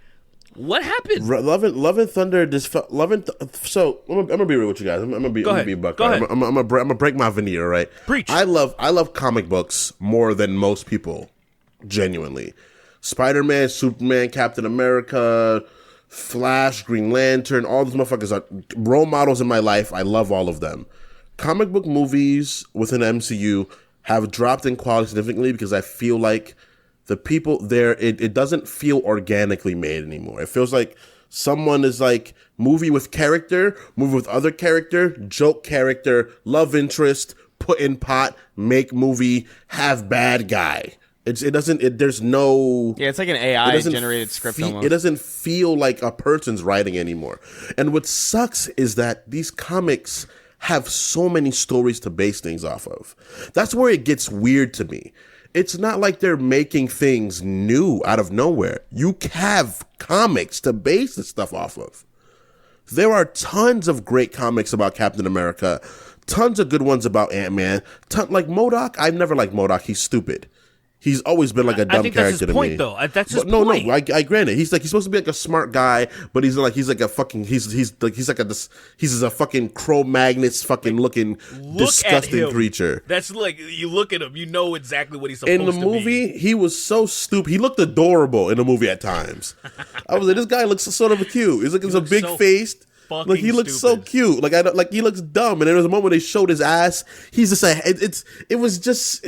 What happened? Love and Thunder. So I'm gonna be real with you guys. I'm gonna be a buck. Go ahead. I'm gonna break my veneer. Right. Preach. I love comic books more than most people. Genuinely, Spider-Man, Superman, Captain America, Flash, Green Lantern. All those motherfuckers are role models in my life. I love all of them. Comic book movies within the MCU have dropped in quality significantly because I feel like the people there, it doesn't feel organically made anymore. It feels like someone is like movie with character, movie with other character, joke character, love interest, put in pot, make movie, have bad guy. There's no... Yeah, it's like an AI generated script almost. It doesn't feel like a person's writing anymore. And what sucks is that these comics have so many stories to base things off of. That's where it gets weird to me. It's not like they're making things new out of nowhere. You have comics to base this stuff off of. There are tons of great comics about Captain America, tons of good ones about Ant-Man. Like MODOK, I've never liked MODOK. He's stupid. He's always been like a dumb character to me. That's his point, though. That's his No, point. I grant it. He's supposed to be like a smart guy, but he's a fucking he's a fucking Cro-Magnus fucking looking disgusting creature. That's like you look at him, you know exactly what he's supposed to be. In the movie, he was so stupid. He looked adorable in the movie at times. I was like, this guy looks sort of cute. He's a big faced. Like he looks so cute. Like he looks dumb. And there was a moment when they showed his ass. He's just like it was just.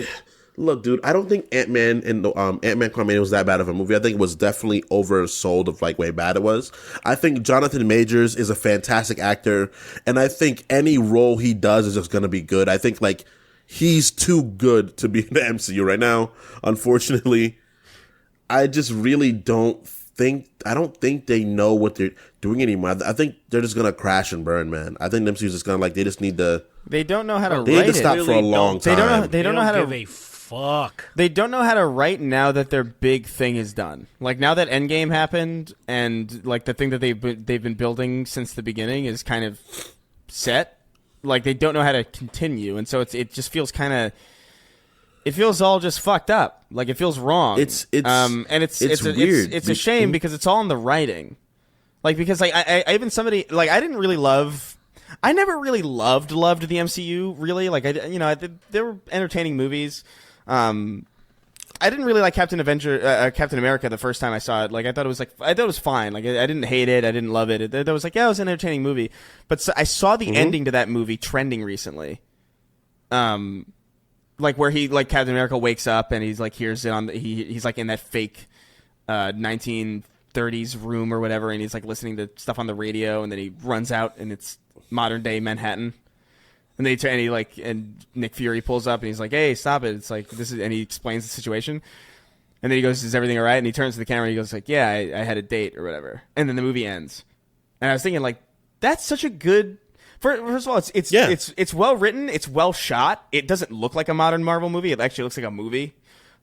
Look, dude, I don't think Ant-Man and Ant-Man Quantumania was that bad of a movie. I think it was definitely oversold of like way bad it was. I think Jonathan Majors is a fantastic actor, and I think any role he does is just gonna be good. I think like he's too good to be in the MCU right now. Unfortunately, I just really don't think they know what they're doing anymore. I think they're just gonna crash and burn, man. I think the MCU is just gonna they just need to. They don't know how to write it. They need to stop for a long time. They don't know how to give a fuck. They don't know how to write now that their big thing is done. Like now that Endgame happened, and like the thing that they've been building since the beginning is kind of set. Like they don't know how to continue, and so it just feels kind of. It feels all just fucked up. Like it feels wrong. It's weird. It's a shame because it's all in the writing. Like because like I even somebody like I never really loved the MCU really. Like they were entertaining movies. I didn't really like Captain America the first time I saw it. Like I thought it was fine. Like I didn't hate it. I didn't love it. It was like it was an entertaining movie. But so I saw the ending to that movie trending recently. Like where Captain America wakes up and he's like hears it on he's like in that fake 1930s room or whatever, and he's like listening to stuff on the radio, and then he runs out and it's modern day Manhattan. And Nick Fury pulls up and he's like, "Hey, stop it!" It's like this is, and he explains the situation, and then he goes, "Is everything all right?" And he turns to the camera and he goes, "Like, yeah, I had a date or whatever." And then the movie ends, and I was thinking, like, that's such a good. First of all, it's well written, it's well shot. It doesn't look like a modern Marvel movie. It actually looks like a movie,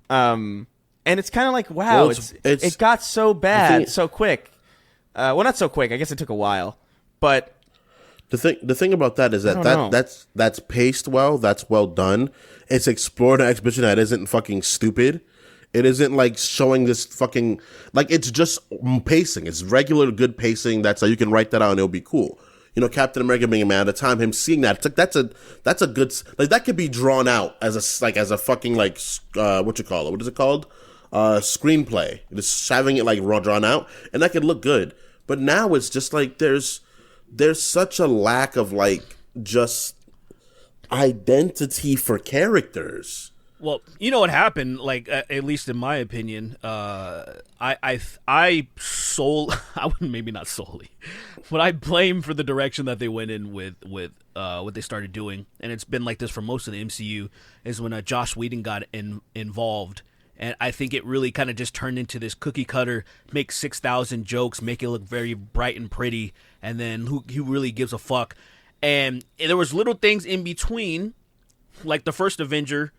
and it's kind of like wow, it got so bad so quick. Well, not so quick. I guess it took a while, but. The thing about that is that's paced well, that's well done. It's explored an exhibition that isn't fucking stupid. It isn't like showing this fucking like it's just pacing. It's regular good pacing. That's how you can write that out and it'll be cool. You know, Captain America being a man at a time, him seeing that, it's like that's a good like that could be drawn out as a fucking like what you call it? What is it called? Screenplay. Just having it like drawn out, and that could look good. But now it's just like there's such a lack of like just identity for characters. Well, you know what happened? Like, at least in my opinion, I maybe not solely, but I blame for the direction that they went in with what they started doing, and it's been like this for most of the MCU. Is when Joss Whedon got involved, and I think it really kind of just turned into this cookie cutter, make 6,000 jokes, make it look very bright and pretty, and then who really gives a fuck? And there was little things in between, like the first Avenger.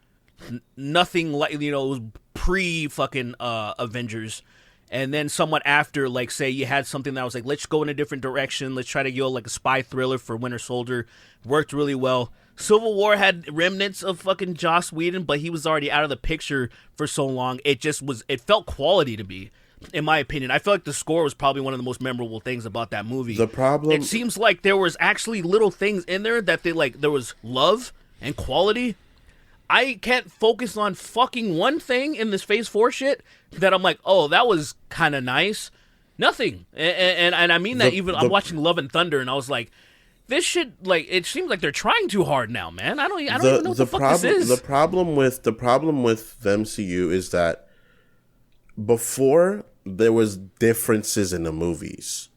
Nothing like, it was pre-fucking Avengers, and then somewhat after, like, say you had something that was like, let's go in a different direction, let's try to go like a spy thriller for Winter Soldier, worked really well. Civil War had remnants of fucking Joss Whedon, but he was already out of the picture for so long. It felt quality to me, in my opinion. I feel like the score was probably one of the most memorable things about that movie. The problem, it seems like there was actually little things in there that there was love and quality. I can't focus on fucking one thing in this Phase 4 shit that I'm like, oh, that was kind of nice. Nothing. And I mean that I'm watching Love and Thunder, and I was like, this shit, like, it seems like they're trying too hard now, man. I don't even know what the fuck this is. The problem with the MCU is that before there was differences in the movies.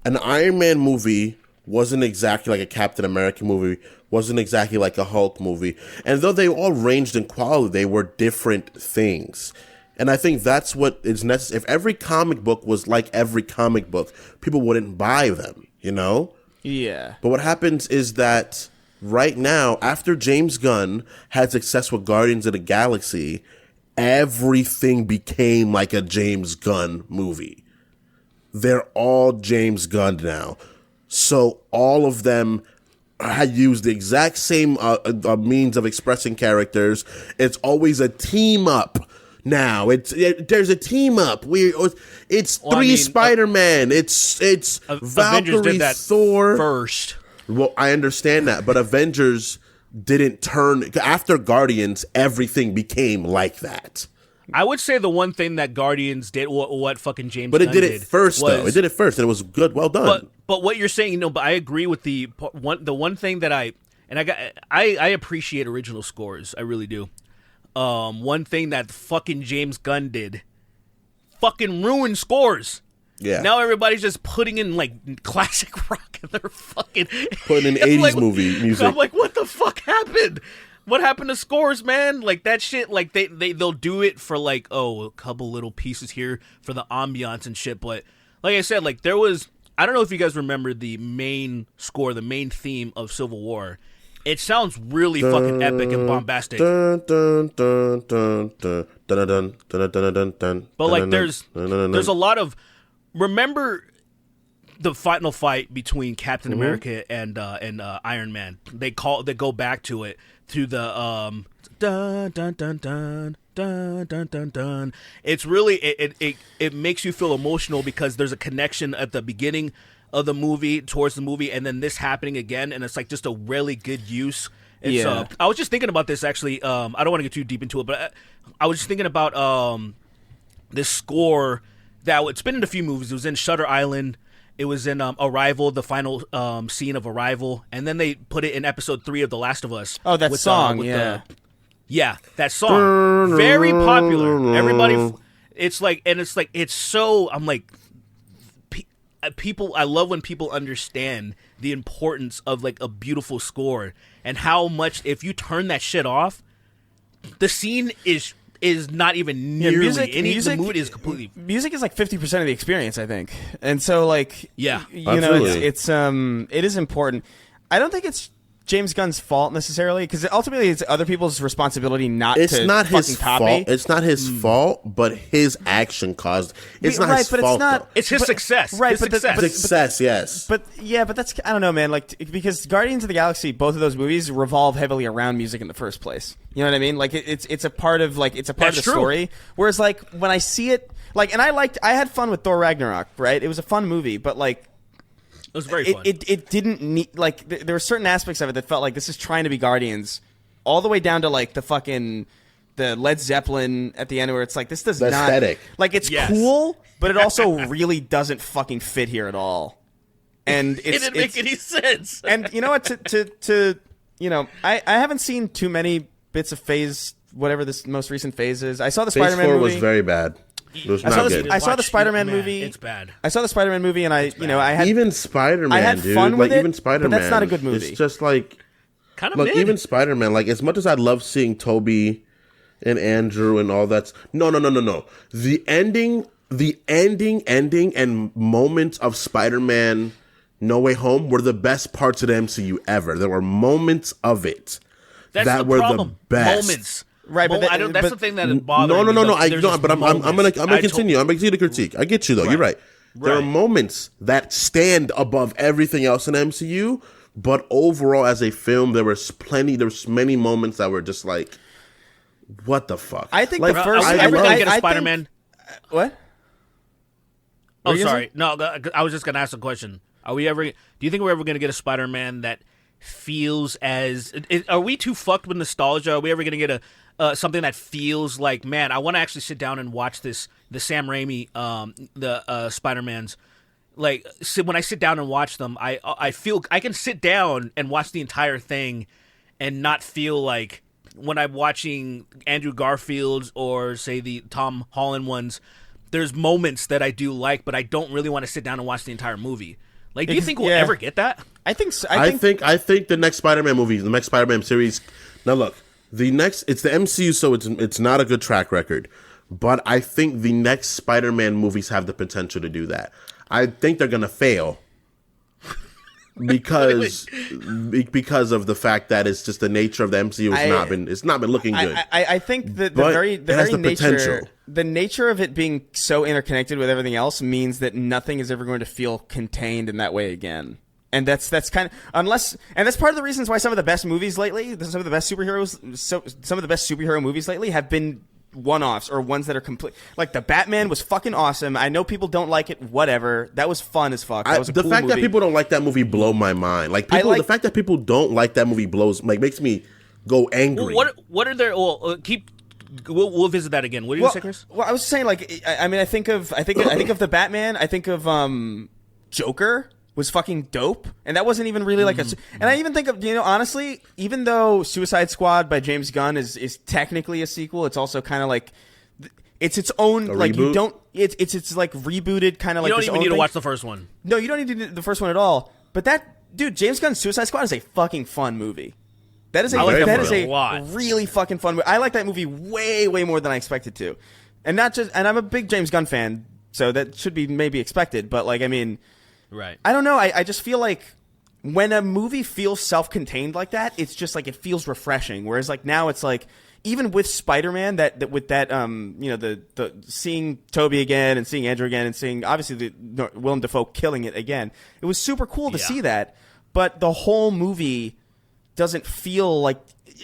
An Iron Man movie wasn't exactly like a Captain America movie, wasn't exactly like a Hulk movie. And though they all ranged in quality, they were different things. And I think that's what is necessary. If every comic book was like every comic book, people wouldn't buy them, Yeah. But what happens is that right now, after James Gunn had success with Guardians of the Galaxy, everything became like a James Gunn movie. They're all James Gunn now. So all of them had used the exact same means of expressing characters. It's always a team up now. There's a team up. Three Spider-Man. It's Valkyrie, did that Thor first. Well, I understand that, but Avengers didn't turn after Guardians. Everything became like that. I would say the one thing that Guardians did, what fucking James But Gunn it did it first, though. It did it first, and it was good. Well done. But what you're saying, but I agree with the one thing that I appreciate original scores. I really do. One thing that fucking James Gunn did, fucking ruined scores. Yeah. Now everybody's just putting in like classic rock and they're fucking putting in 80s movie music. I'm like, what the fuck happened? What happened to scores, man? Like that shit, like they'll do it for like, oh, a couple little pieces here for the ambiance and shit. But like I said, like there was, I don't know if you guys remember the main score, the main theme of Civil War. It sounds really fucking epic and bombastic. But like there's a lot of, remember the final fight between Captain America and Iron Man. They go back to it through the dun dun dun dun dun dun dun dun. It's really it makes you feel emotional because there's a connection at the beginning of the movie towards the movie, and then this happening again, and it's like just a really good use. It's, I was just thinking about this actually. I don't want to get too deep into it, but I was just thinking about this score that it's been in a few movies. It was in Shutter Island. It was in Arrival, the final scene of Arrival, and then they put it in episode 3 of The Last of Us. Oh, that song, yeah. That song, very popular. Everybody, it's so. I'm like, people. I love when people understand the importance of like a beautiful score and how much if you turn that shit off, the scene is not even nearly the mood is completely. Music is like 50% of the experience, I think, and so like you know, it is important. I don't think it's James Gunn's fault necessarily because ultimately it's other people's responsibility not to fucking copy. It's not his fault, but his action caused. It's not his fault. It's his success. Right, his success. Yes. But that's I don't know, man. Like because Guardians of the Galaxy, both of those movies revolve heavily around music in the first place. You know what I mean? Like it's a part of of the story. Whereas like when I see it, like, and I had fun with Thor Ragnarok. Right, it was a fun movie, but like. It was very fun. It didn't need, like, there were certain aspects of it that felt like this is trying to be Guardians, all the way down to like the Led Zeppelin at the end where it's like this does not aesthetic. Like it's cool, but it also really doesn't fucking fit here at all. And it didn't make any sense. And you know what? To you know, I haven't seen too many bits of Phase whatever this most recent phase is. I saw the Phase Spider-Man 4 movie. was very bad. It was not good. I saw the Spider-Man Man, movie. It's bad. I saw the Spider-Man movie, and I had Even Spider-Man, I had dude. fun with like it, even Spider-Man, but that's not a good movie. It's just like Kind of look, mid. even Spider-Man. Like as much as I love seeing Toby and Andrew and all that. No. The ending, and moments of Spider-Man No Way Home were the best parts of the MCU ever. There were moments of it That's that the were problem. the best. Moments. Right, but I don't. That's but- the thing that bothers me. No. There's just But I'm gonna moments. continue. I'm gonna continue to critique. I get you though. You're right. There are Right. moments that stand above everything else in the MCU, but overall, as a film, there's many moments that were just like, what the fuck? I think like, the first- Are we I ever love- gonna get a I think- Spider-Man? what? Oh, were you sorry. No, I was just gonna ask a question. Are we ever? Do you think we're ever gonna get a Spider-Man that feels as? Are we too fucked with nostalgia? Are we ever gonna get a something that feels like, man, I want to actually sit down and watch the Sam Raimi, the Spider-Mans. Like when I sit down and watch them, I feel I can sit down and watch the entire thing, and not feel like when I'm watching Andrew Garfield's or say the Tom Holland ones. There's moments that I do like, but I don't really want to sit down and watch the entire movie. Like, do you think we'll Yeah. ever get that? I think so. I think the next Spider-Man movie, the next Spider-Man series. Now look, it's the MCU, so it's not a good track record. But I think the next Spider-Man movies have the potential to do that. I think they're gonna fail because of the fact that it's just the nature of the MCU it's not been looking good. I think that But the it has very the nature, potential. the nature of it being so interconnected with everything else means that nothing is ever going to feel contained in that way again. And that's kind of and that's part of the reasons why some of the best movies lately, some of the best superhero movies lately have been one-offs or ones that are complete. Like the Batman was fucking awesome. I know people don't like it. Whatever. That was fun as fuck. That was a the cool fact movie. that people don't like that movie blow my mind. Like the fact that people don't like that movie makes me go angry. Well, what are there? Well, we'll visit that again. What are you saying, Chris? Well, I was saying like I mean I think of the Batman. I think of Joker was fucking dope, and that wasn't even really like a. And I even think of honestly, even though Suicide Squad by James Gunn is technically a sequel, it's also kind of like it's its own like reboot? you don't it's like rebooted kind of like You don't its even own need to thing. watch the first one. No, you don't need to do the first one at all. But that dude, James Gunn's Suicide Squad is a fucking fun movie. That is a like that is movie a a lot. really fucking fun movie. I like that movie way more than I expected to, and I'm a big James Gunn fan, so that should be maybe expected. But like I mean. Right. I don't know. I just feel like when a movie feels self-contained like that, it's just like it feels refreshing. Whereas like now it's like even with Spider-Man that with that the seeing Toby again and seeing Andrew again and seeing obviously Willem Dafoe killing it again. It was super cool to see that, but the whole movie doesn't feel like.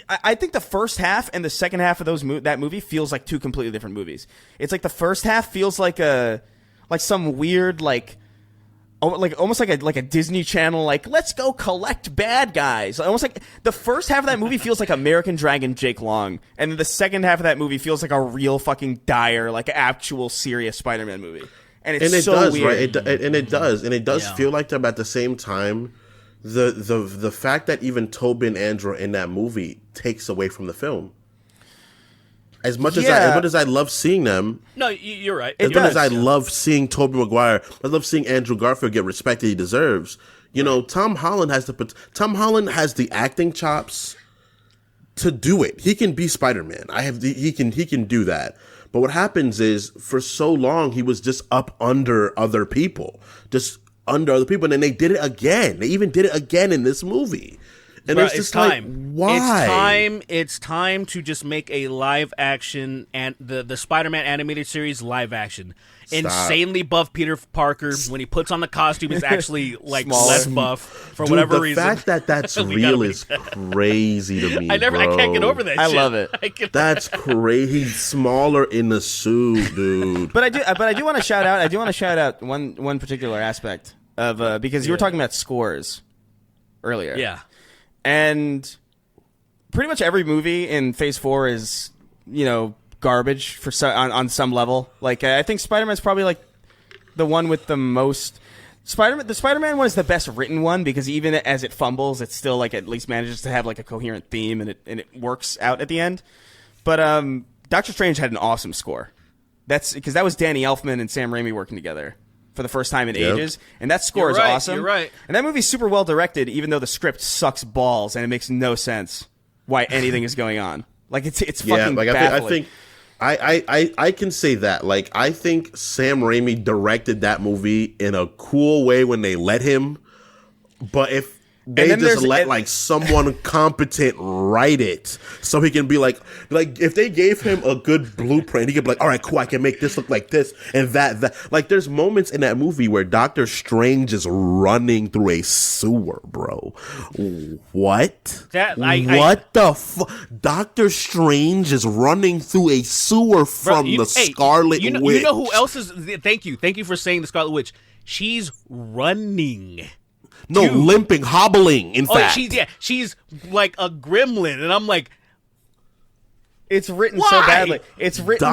I think the first half and the second half of that movie feels like two completely different movies. It's like the first half feels like some weird almost like a Disney Channel let's go collect bad guys. Almost like the first half of that movie feels like American Dragon Jake Long, and then the second half of that movie feels like a real fucking dire, like actual serious Spider-Man movie. And it does, weird. right? It does feel like them at the same time. The fact that even Tobey and Andrew in that movie takes away from the film. As much as I love seeing them, No, you're right. as much as I love seeing Tobey Maguire, I love seeing Andrew Garfield get respect that he deserves. Tom Holland has the acting chops to do it. He can be Spider-Man. He can do that. But what happens is for so long he was just up under other people, and then they did it again. They even did it again in this movie. And Bro, it's just time. Like, why? It's time to just make a live action and the Spider-Man animated series live action. Stop. Insanely buff Peter Parker when he puts on the costume is actually like Smaller. less buff for Dude, whatever the reason. fact that that's We real gotta is crazy to me. I can't get over that. I shit. love it. That's crazy. He's smaller in the suit, dude. But I do want to shout out. I do want to shout out one particular aspect of because you were talking about scores earlier. Yeah. And pretty much every movie in Phase 4 is, garbage on some level. Like I think Spider-Man's probably like the one with the most. The Spider-Man one is the best written one because even as it fumbles, it still like at least manages to have like a coherent theme and it works out at the end. But Doctor Strange had an awesome score. That's because that was Danny Elfman and Sam Raimi working together for the first time in ages, and that score is awesome. You're right. And that movie's super well directed, even though the script sucks balls and it makes no sense why anything is going on. Like it's fucking baffling. I can say that. Like, I think Sam Raimi directed that movie in a cool way when they let him, but if they just let like someone competent write it, so he can be like if they gave him a good blueprint, he could be like, all right, cool, I can make this look like this and that. Like, there's moments in that movie where Doctor Strange is running through a sewer, bro. What? Doctor Strange is running through a sewer from Scarlet Witch. You know who else is? Thank you for saying the Scarlet Witch. She's running. No, limping, hobbling, in fact. She's like a gremlin, and I'm like, it's written so badly. It's written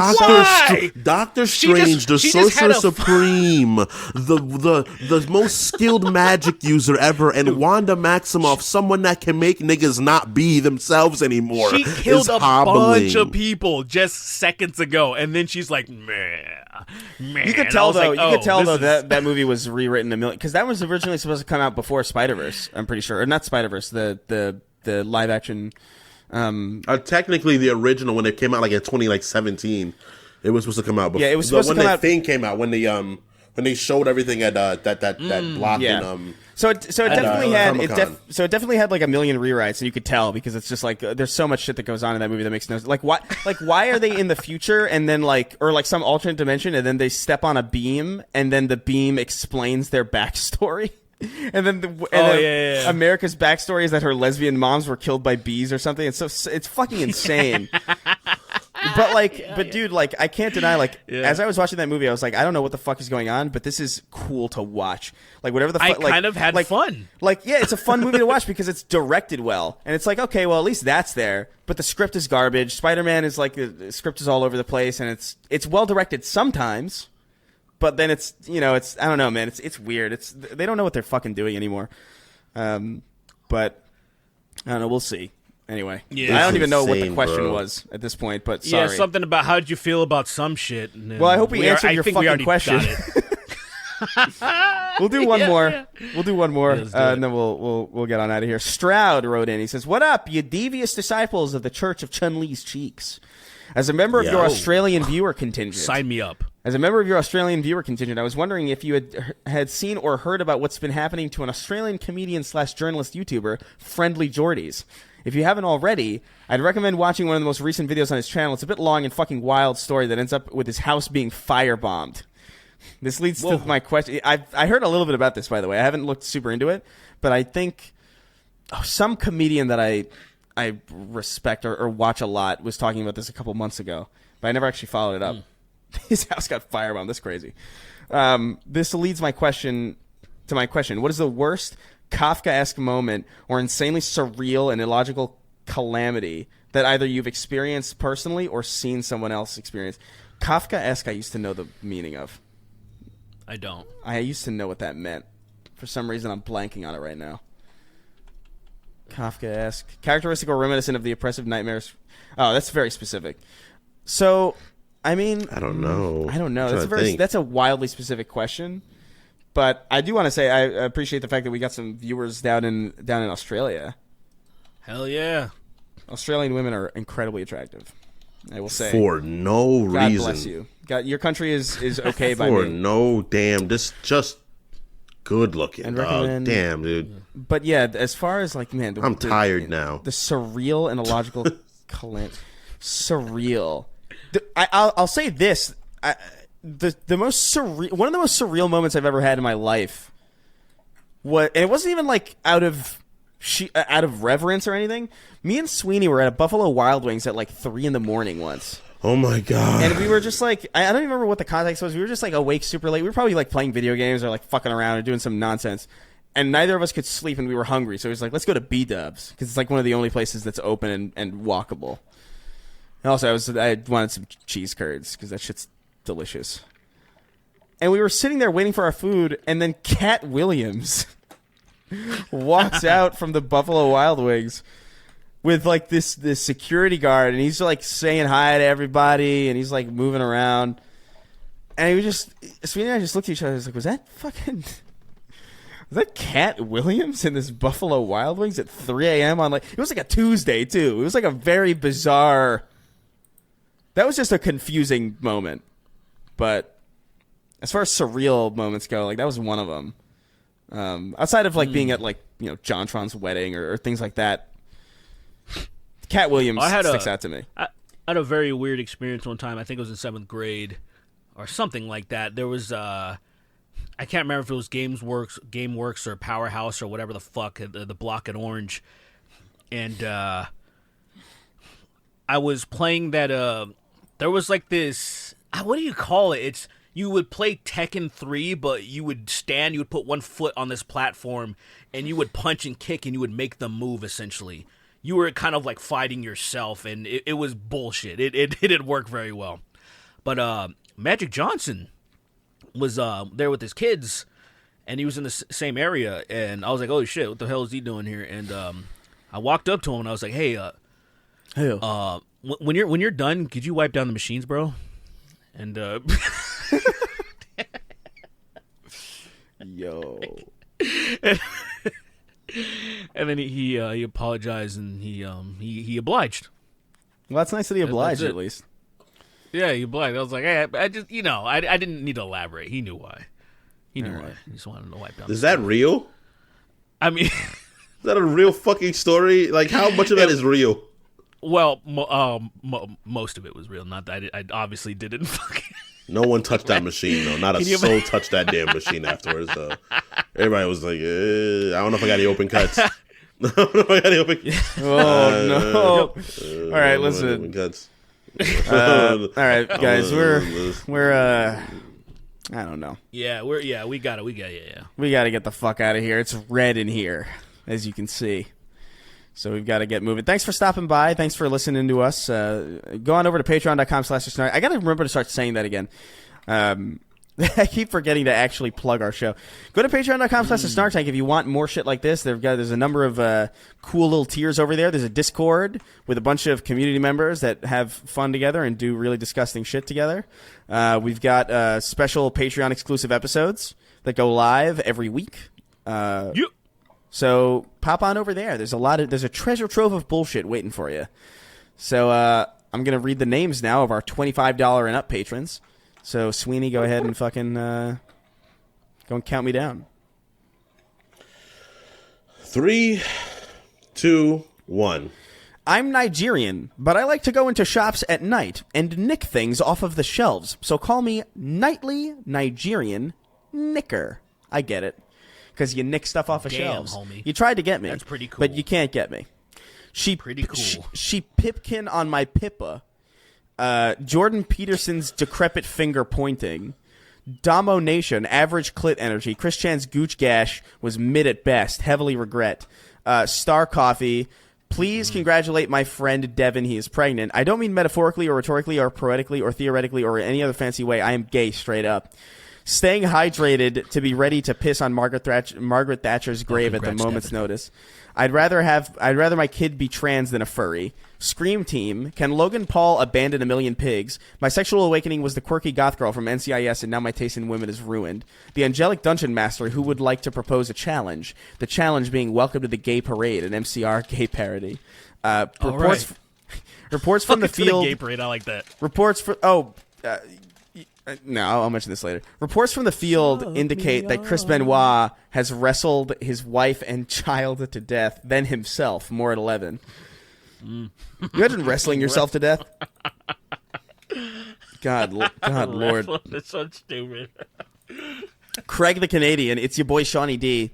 Doctor Strange, the Sorcerer Supreme, the most skilled magic user ever, and Wanda Maximoff, someone that can make niggas not be themselves anymore. She killed a bunch of people just seconds ago, and then she's like, man. You could tell though. That movie was rewritten a million, because that was originally supposed to come out before Spider-Verse. I'm pretty sure, or not Spider-Verse. The live action. Technically, the original, when it came out like in 2017, it was supposed to come out before. Yeah, it was supposed to come out. Thing came out when they showed everything at that block in So it definitely had like a million rewrites, and you could tell because it's just like there's so much shit that goes on in that movie that makes no sense. Like why are they in the future and then or some alternate dimension, and then they step on a beam and then the beam explains their backstory. And then America's backstory is that her lesbian moms were killed by bees or something. It's fucking insane. But dude, like, I can't deny, as I was watching that movie, I was like, I don't know what the fuck is going on, but this is cool to watch. Like, whatever the fuck. I kind of had fun. Like, yeah, it's a fun movie to watch because it's directed well. And it's like, okay, well, at least that's there. But the script is garbage. Spider-Man is like, the script is all over the place, and it's well directed sometimes. But then it's I don't know, man. It's weird. They don't know what they're fucking doing anymore. But I don't know. We'll see. Anyway, I don't even know what the question was at this point. But sorry. Yeah, something about how did you feel about some shit. Well, I hope we answered your fucking question. We'll do one more. Yeah. We'll do one more, and then we'll get on out of here. Stroud wrote in. He says, "What up, you devious disciples of the Church of Chun-Li's Cheeks? As a member of your Australian viewer contingent, sign me up. As a member of your Australian viewer contingent, I was wondering if you had seen or heard about what's been happening to an Australian comedian / journalist YouTuber, Friendly Jordies. If you haven't already, I'd recommend watching one of the most recent videos on his channel. It's a bit long and fucking wild story that ends up with his house being firebombed. This leads to my question. I heard a little bit about this, by the way. I haven't looked super into it, but I think some comedian that I respect or watch a lot was talking about this a couple months ago, but I never actually followed it up. His house got firebombed. That's crazy. This leads to my question. What is the worst Kafkaesque moment or insanely surreal and illogical calamity that either you've experienced personally or seen someone else experience? Kafkaesque, I used to know the meaning of. I don't. I used to know what that meant. For some reason, I'm blanking on it right now. Kafkaesque. Characteristic or reminiscent of the oppressive nightmares. Oh, that's very specific. So, I mean... I don't know. That's a wildly specific question. But I do want to say I appreciate the fact that we got some viewers down in Australia. Hell yeah. Australian women are incredibly attractive, I will say. For no reason. God bless you. Your country is okay by me. For no damn, just good looking. And recommend, damn, dude. But yeah, as far as man, I'm tired now. The surreal and illogical surreal. I'll say this. The most surreal, one of the most surreal moments I've ever had in my life. And it wasn't even out of reverence or anything. Me and Sweeney were at a Buffalo Wild Wings at 3 a.m. once. Oh my god! And we were just I don't even remember what the context was. We were just awake super late. We were probably playing video games or fucking around or doing some nonsense. And neither of us could sleep, and we were hungry. So it was let's go to B-Dubs because it's one of the only places that's open and walkable. And also, I wanted some cheese curds because that shit's delicious. And we were sitting there waiting for our food, and then Cat Williams walks out from the Buffalo Wild Wings. with like this security guard, and he's like saying hi to everybody, and he's like moving around, and Sweeney and I just looked at each other. I was like, was that Cat Williams in this Buffalo Wild Wings at 3 a.m. on like, it was like a Tuesday too. It was like a very bizarre. That was just a confusing moment, but as far as surreal moments go, like that was one of them. Outside of like being at like JonTron's wedding or things like that, Cat Williams sticks out to me. I had a very weird experience one time. I think it was in 7th grade or something like that. There was I can't remember if it was GameWorks or Powerhouse or whatever the fuck, the block at Orange, and I was playing that. There was like this. What do you call it? You would play Tekken 3, but you would put one foot on this platform, and you would punch and kick, and you would make them move, essentially. You were kind of like fighting yourself, and it was bullshit. It didn't work very well. But Magic Johnson was there with his kids, and he was in the same area, and I was like, oh shit, what the hell is he doing here? And I walked up to him, and I was like, hey, when you're done, could you wipe down the machines, bro? And yo, and then he apologized, and he obliged. Well, that's nice that he obliged at least. Yeah, he obliged. I was like, hey, I just I didn't need to elaborate. He knew why. He just wanted to wipe down. Is that real? I mean, is that a real fucking story? Like, how much of that is real? Well, most of it was real. Not that I obviously didn't fucking. No one touched that machine, though. Not a soul touched that damn machine afterwards, though. Everybody was like, I don't know if I got any open cuts. I don't know if I got any open cuts. Oh, no. All right, listen. All right, guys, we're I don't know. Yeah, we got it. We got to get the fuck out of here. It's red in here, as you can see. So we've got to get moving. Thanks for stopping by. Thanks for listening to us. Go on over to patreon.com/Snark. I got to remember to start saying that again. I keep forgetting to actually plug our show. Go to patreon.com/Snark Tank if you want more shit like this. There's a number of cool little tiers over there. There's a Discord with a bunch of community members that have fun together and do really disgusting shit together. We've got special Patreon exclusive episodes that go live every week. Yep. So pop on over there. There's a treasure trove of bullshit waiting for you. So I'm gonna read the names now of our $25 and up patrons. So Sweeney, go ahead and fucking go and count me down. 3, 2, 1. I'm Nigerian, but I like to go into shops at night and nick things off of the shelves. So call me Nightly Nigerian Nicker. I get it. Because you nick stuff off of shelves. Homie. You tried to get me. That's pretty cool. But you can't get me. Pretty cool. She pipkin on my pippa. Jordan Peterson's decrepit finger pointing. Damo Nation, average clit energy. Chris Chan's gooch gash was mid at best. Heavily regret. Star Coffee. Please congratulate my friend Devin. He is pregnant. I don't mean metaphorically or rhetorically or poetically or theoretically or any other fancy way. I am gay straight up. Staying hydrated to be ready to piss on Margaret Thatcher's grave at the moment's notice. I'd rather my kid be trans than a furry. Scream Team. Can Logan Paul abandon a million pigs? My sexual awakening was the quirky goth girl from NCIS, and now my taste in women is ruined. The Angelic Dungeon Master, who would like to propose a challenge. The challenge being Welcome to the Gay Parade, an MCR gay parody. Reports from the field. The gay parade, I like that. No, I'll mention this later. Reports from the field indicate that Chris Benoit has wrestled his wife and child to death, then himself, more at 11. You imagine wrestling yourself to death? God, Lord. That's so stupid. Craig the Canadian, it's your boy Shawnee D.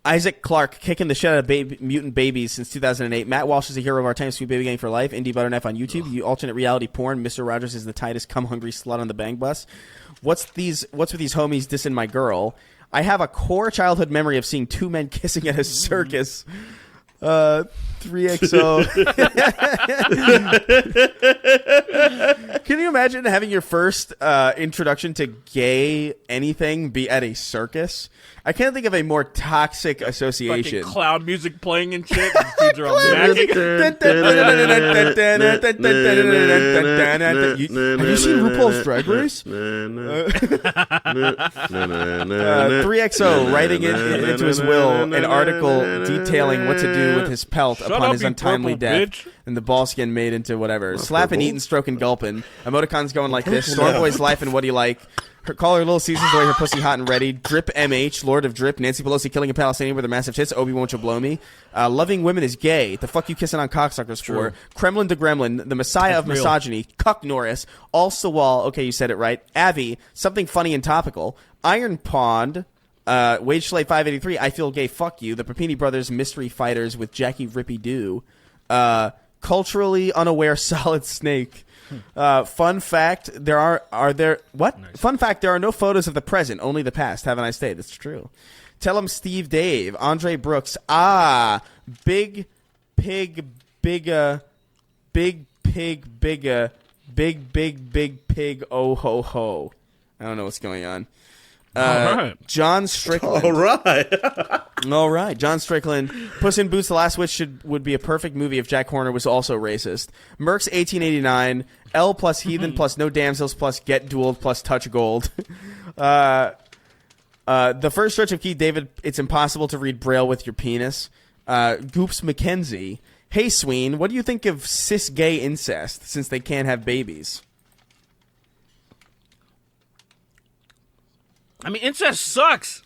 Isaac Clark kicking the shit out of mutant babies since 2008. Matt Walsh is a hero of our time. Sweet Baby Gang for life. Indie Butternut on YouTube. You alternate reality porn. Mr. Rogers is the tightest cum hungry slut on the bang bus. What's with these homies dissing my girl? I have a core childhood memory of seeing two men kissing at a circus. 3XO. Can you imagine having your first introduction to gay anything be at a circus? I can't think of a more toxic association. Fucking clown music playing and shit. And dudes are all macking. Have you seen RuPaul's Drag Race? 3XO writing into his will an article detailing what to do with his pelt upon his untimely death, bitch. and the ball skin made into whatever. Slapping, eating, stroking, gulping. Emoticons going like this. Stormboy's life and what do you like? Call her Little Caesars the way her pussy hot and ready. Drip MH, Lord of Drip. Nancy Pelosi killing a Palestinian with her massive tits. Obi, won't you blow me? Loving women is gay. The fuck you kissing on cocksuckers for? Kremlin to Gremlin. The Messiah of misogyny. Cuck Norris. All Sawal. Okay, you said it right. Avi. Something funny and topical. Iron Pond. Wage Slave 583. I feel gay. Fuck you. The Papini Brothers. Mystery Fighters with Jackie Rippy Doo. Culturally unaware Solid Snake. Fun fact, Fun fact, there are no photos of the present, only the past. Have a nice day. That's true. Tell him Steve Dave, Andre Brooks. Big pig, bigger, big pig, bigger, big pig, oh ho ho. I don't know what's going on. All right. John Strickland. All right. All right, John Strickland. Puss in Boots: The Last Witch would be a perfect movie if Jack Horner was also racist. Mercs 1889. L plus Heathen plus No Damsels plus Get Dueled plus Touch Gold. The first stretch of Keith David. It's impossible to read Braille with your penis. Goops McKenzie. Hey Sween, what do you think of cis gay incest since they can't have babies? I mean, incest sucks.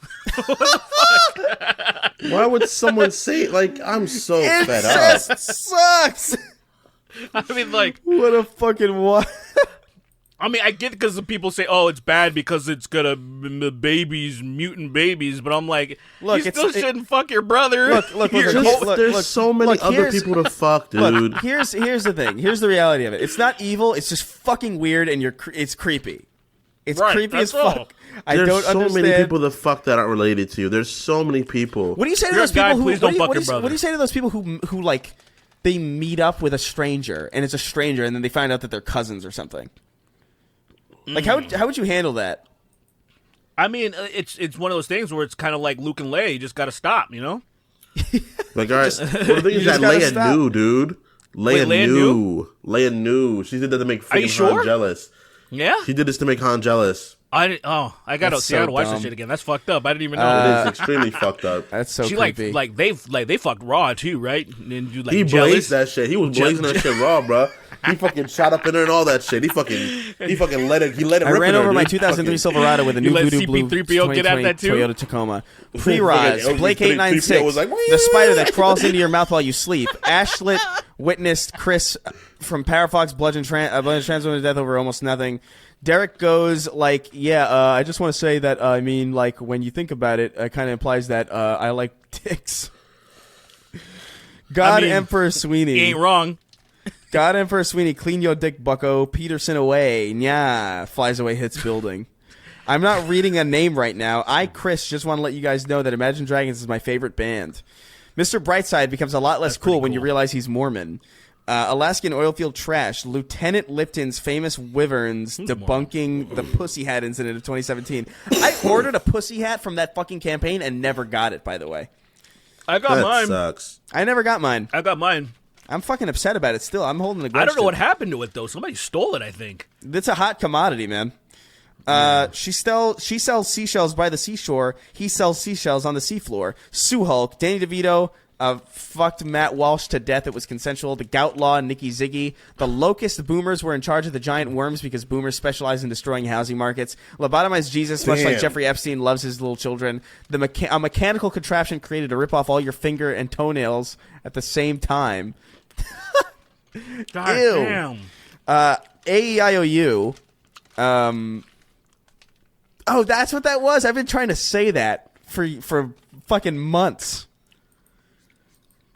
Why would someone say like I'm so fed up? Incest sucks. I mean, like, What a fucking what? I mean, I get because people say, "Oh, it's bad because it's gonna babies, mutant babies," but I'm like, Look, you still shouldn't fuck your brother. Look, There's so many other people to fuck, dude. Look, here's the thing. Here's the reality of it. It's not evil. It's just fucking weird, and it's creepy. It's Right, creepy as that's all. fuck. I There's don't so understand. many people to fuck that aren't related to you. There's so many people. What do you say to You're those a guy, people who? please don't fuck your brother. What do you say to those people who like they meet up with a stranger and it's a stranger and then they find out that they're cousins or something? Like how would you handle that? I mean, it's one of those things where it's kind of like Luke and Leia. You just got to stop, you know? Like, all right, well, the thing is just that gotta Leia stop. knew, dude. Leia Leia knew. Leia knew. She did that to make Are you freaking Han sure? jealous. Yeah. She did this to make Han jealous. I gotta That's see. I so gotta watch dumb. this shit again. That's fucked up. I didn't even know. It is extremely fucked up. That's so She creepy. they fucked raw too, right? And you like He jealous. blazed that shit. He was blazing that shit raw, bro. He fucking shot up in her and all that shit. He fucking let it. He let it. I rip ran in her, over my dude. 2003 Fucking- Silverado with a new let Voodoo Blue CP3PO get at 2020 that too? Toyota Tacoma. Pre-rise, Okay, Blake 3PO 896, was like, the spider that crawls into your mouth while you sleep. Ashlet witnessed Chris from Parafox bludgeon transformed to death over almost nothing. Derek goes like, I just want to say that, I mean, like, when you think about it, it kind of implies that I like dicks. God I mean, Emperor Sweeney. He ain't wrong. God Emperor Sweeney, clean your dick, bucko. Peterson away. Nya. Flies away, hits building. I'm not reading a name right now. Chris, just want to let you guys know that Imagine Dragons is my favorite band. Mr. Brightside becomes a lot less cool when you realize he's Mormon. Alaskan oilfield trash. Lieutenant Lipton's famous wyverns debunking the pussy hat incident of 2017. I ordered a pussy hat from that fucking campaign and never got it, by the way. I got That mine. sucks. I never got mine. I got mine. I'm fucking upset about it still. I'm holding the grudge. I don't know to what it. happened to it though. Somebody stole it, I think. It's a hot commodity, man. She sells seashells by the seashore. He sells seashells on the seafloor. Sue Hulk, Danny DeVito, fucked Matt Walsh to death. It was consensual. The Goutlaw, Nikki Ziggy. The Locust Boomers were in charge of the giant worms because boomers specialize in destroying housing markets. Lobotomized Jesus, much like Damn. Jeffrey Epstein, loves his little children. A mechanical contraption created to rip off all your finger and toenails at the same time. God Ew. damn. AEIOU. Oh, that's what that was. I've been trying to say that for fucking months.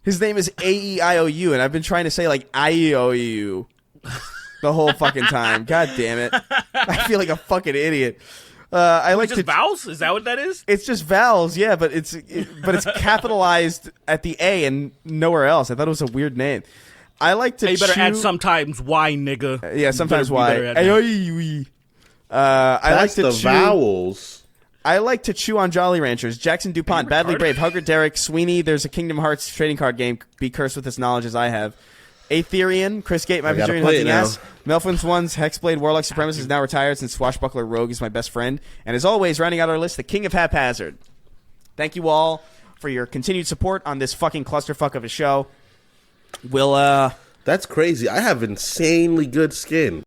His name is AEIOU, and I've been trying to say like IOU the whole fucking time. God damn it! I feel like a fucking idiot. I like Just to. vowels? Is that what that is? It's just vowels, yeah, but it's capitalized at the A and nowhere else. I thought it was a weird name. I like to Hey, you better chew. add sometimes why, nigga. Yeah, sometimes You better why. add that. I like That's to the chew. vowels. I like to chew on Jolly Ranchers. Jackson DuPont, Badly retarded? Brave, Hugger Derek, Sweeney. There's a Kingdom Hearts trading card game. Be cursed with this knowledge as I have. Aetherian, Chris Gate, my I gotta Bajurian play hunting it now. ass. Melfin's ones, Hexblade, Warlock Supremacist is now retired since Swashbuckler Rogue is my best friend. And as always, rounding out our list, the King of Haphazard. Thank you all for your continued support on this fucking clusterfuck of a show. We'll That's crazy. I have insanely good skin.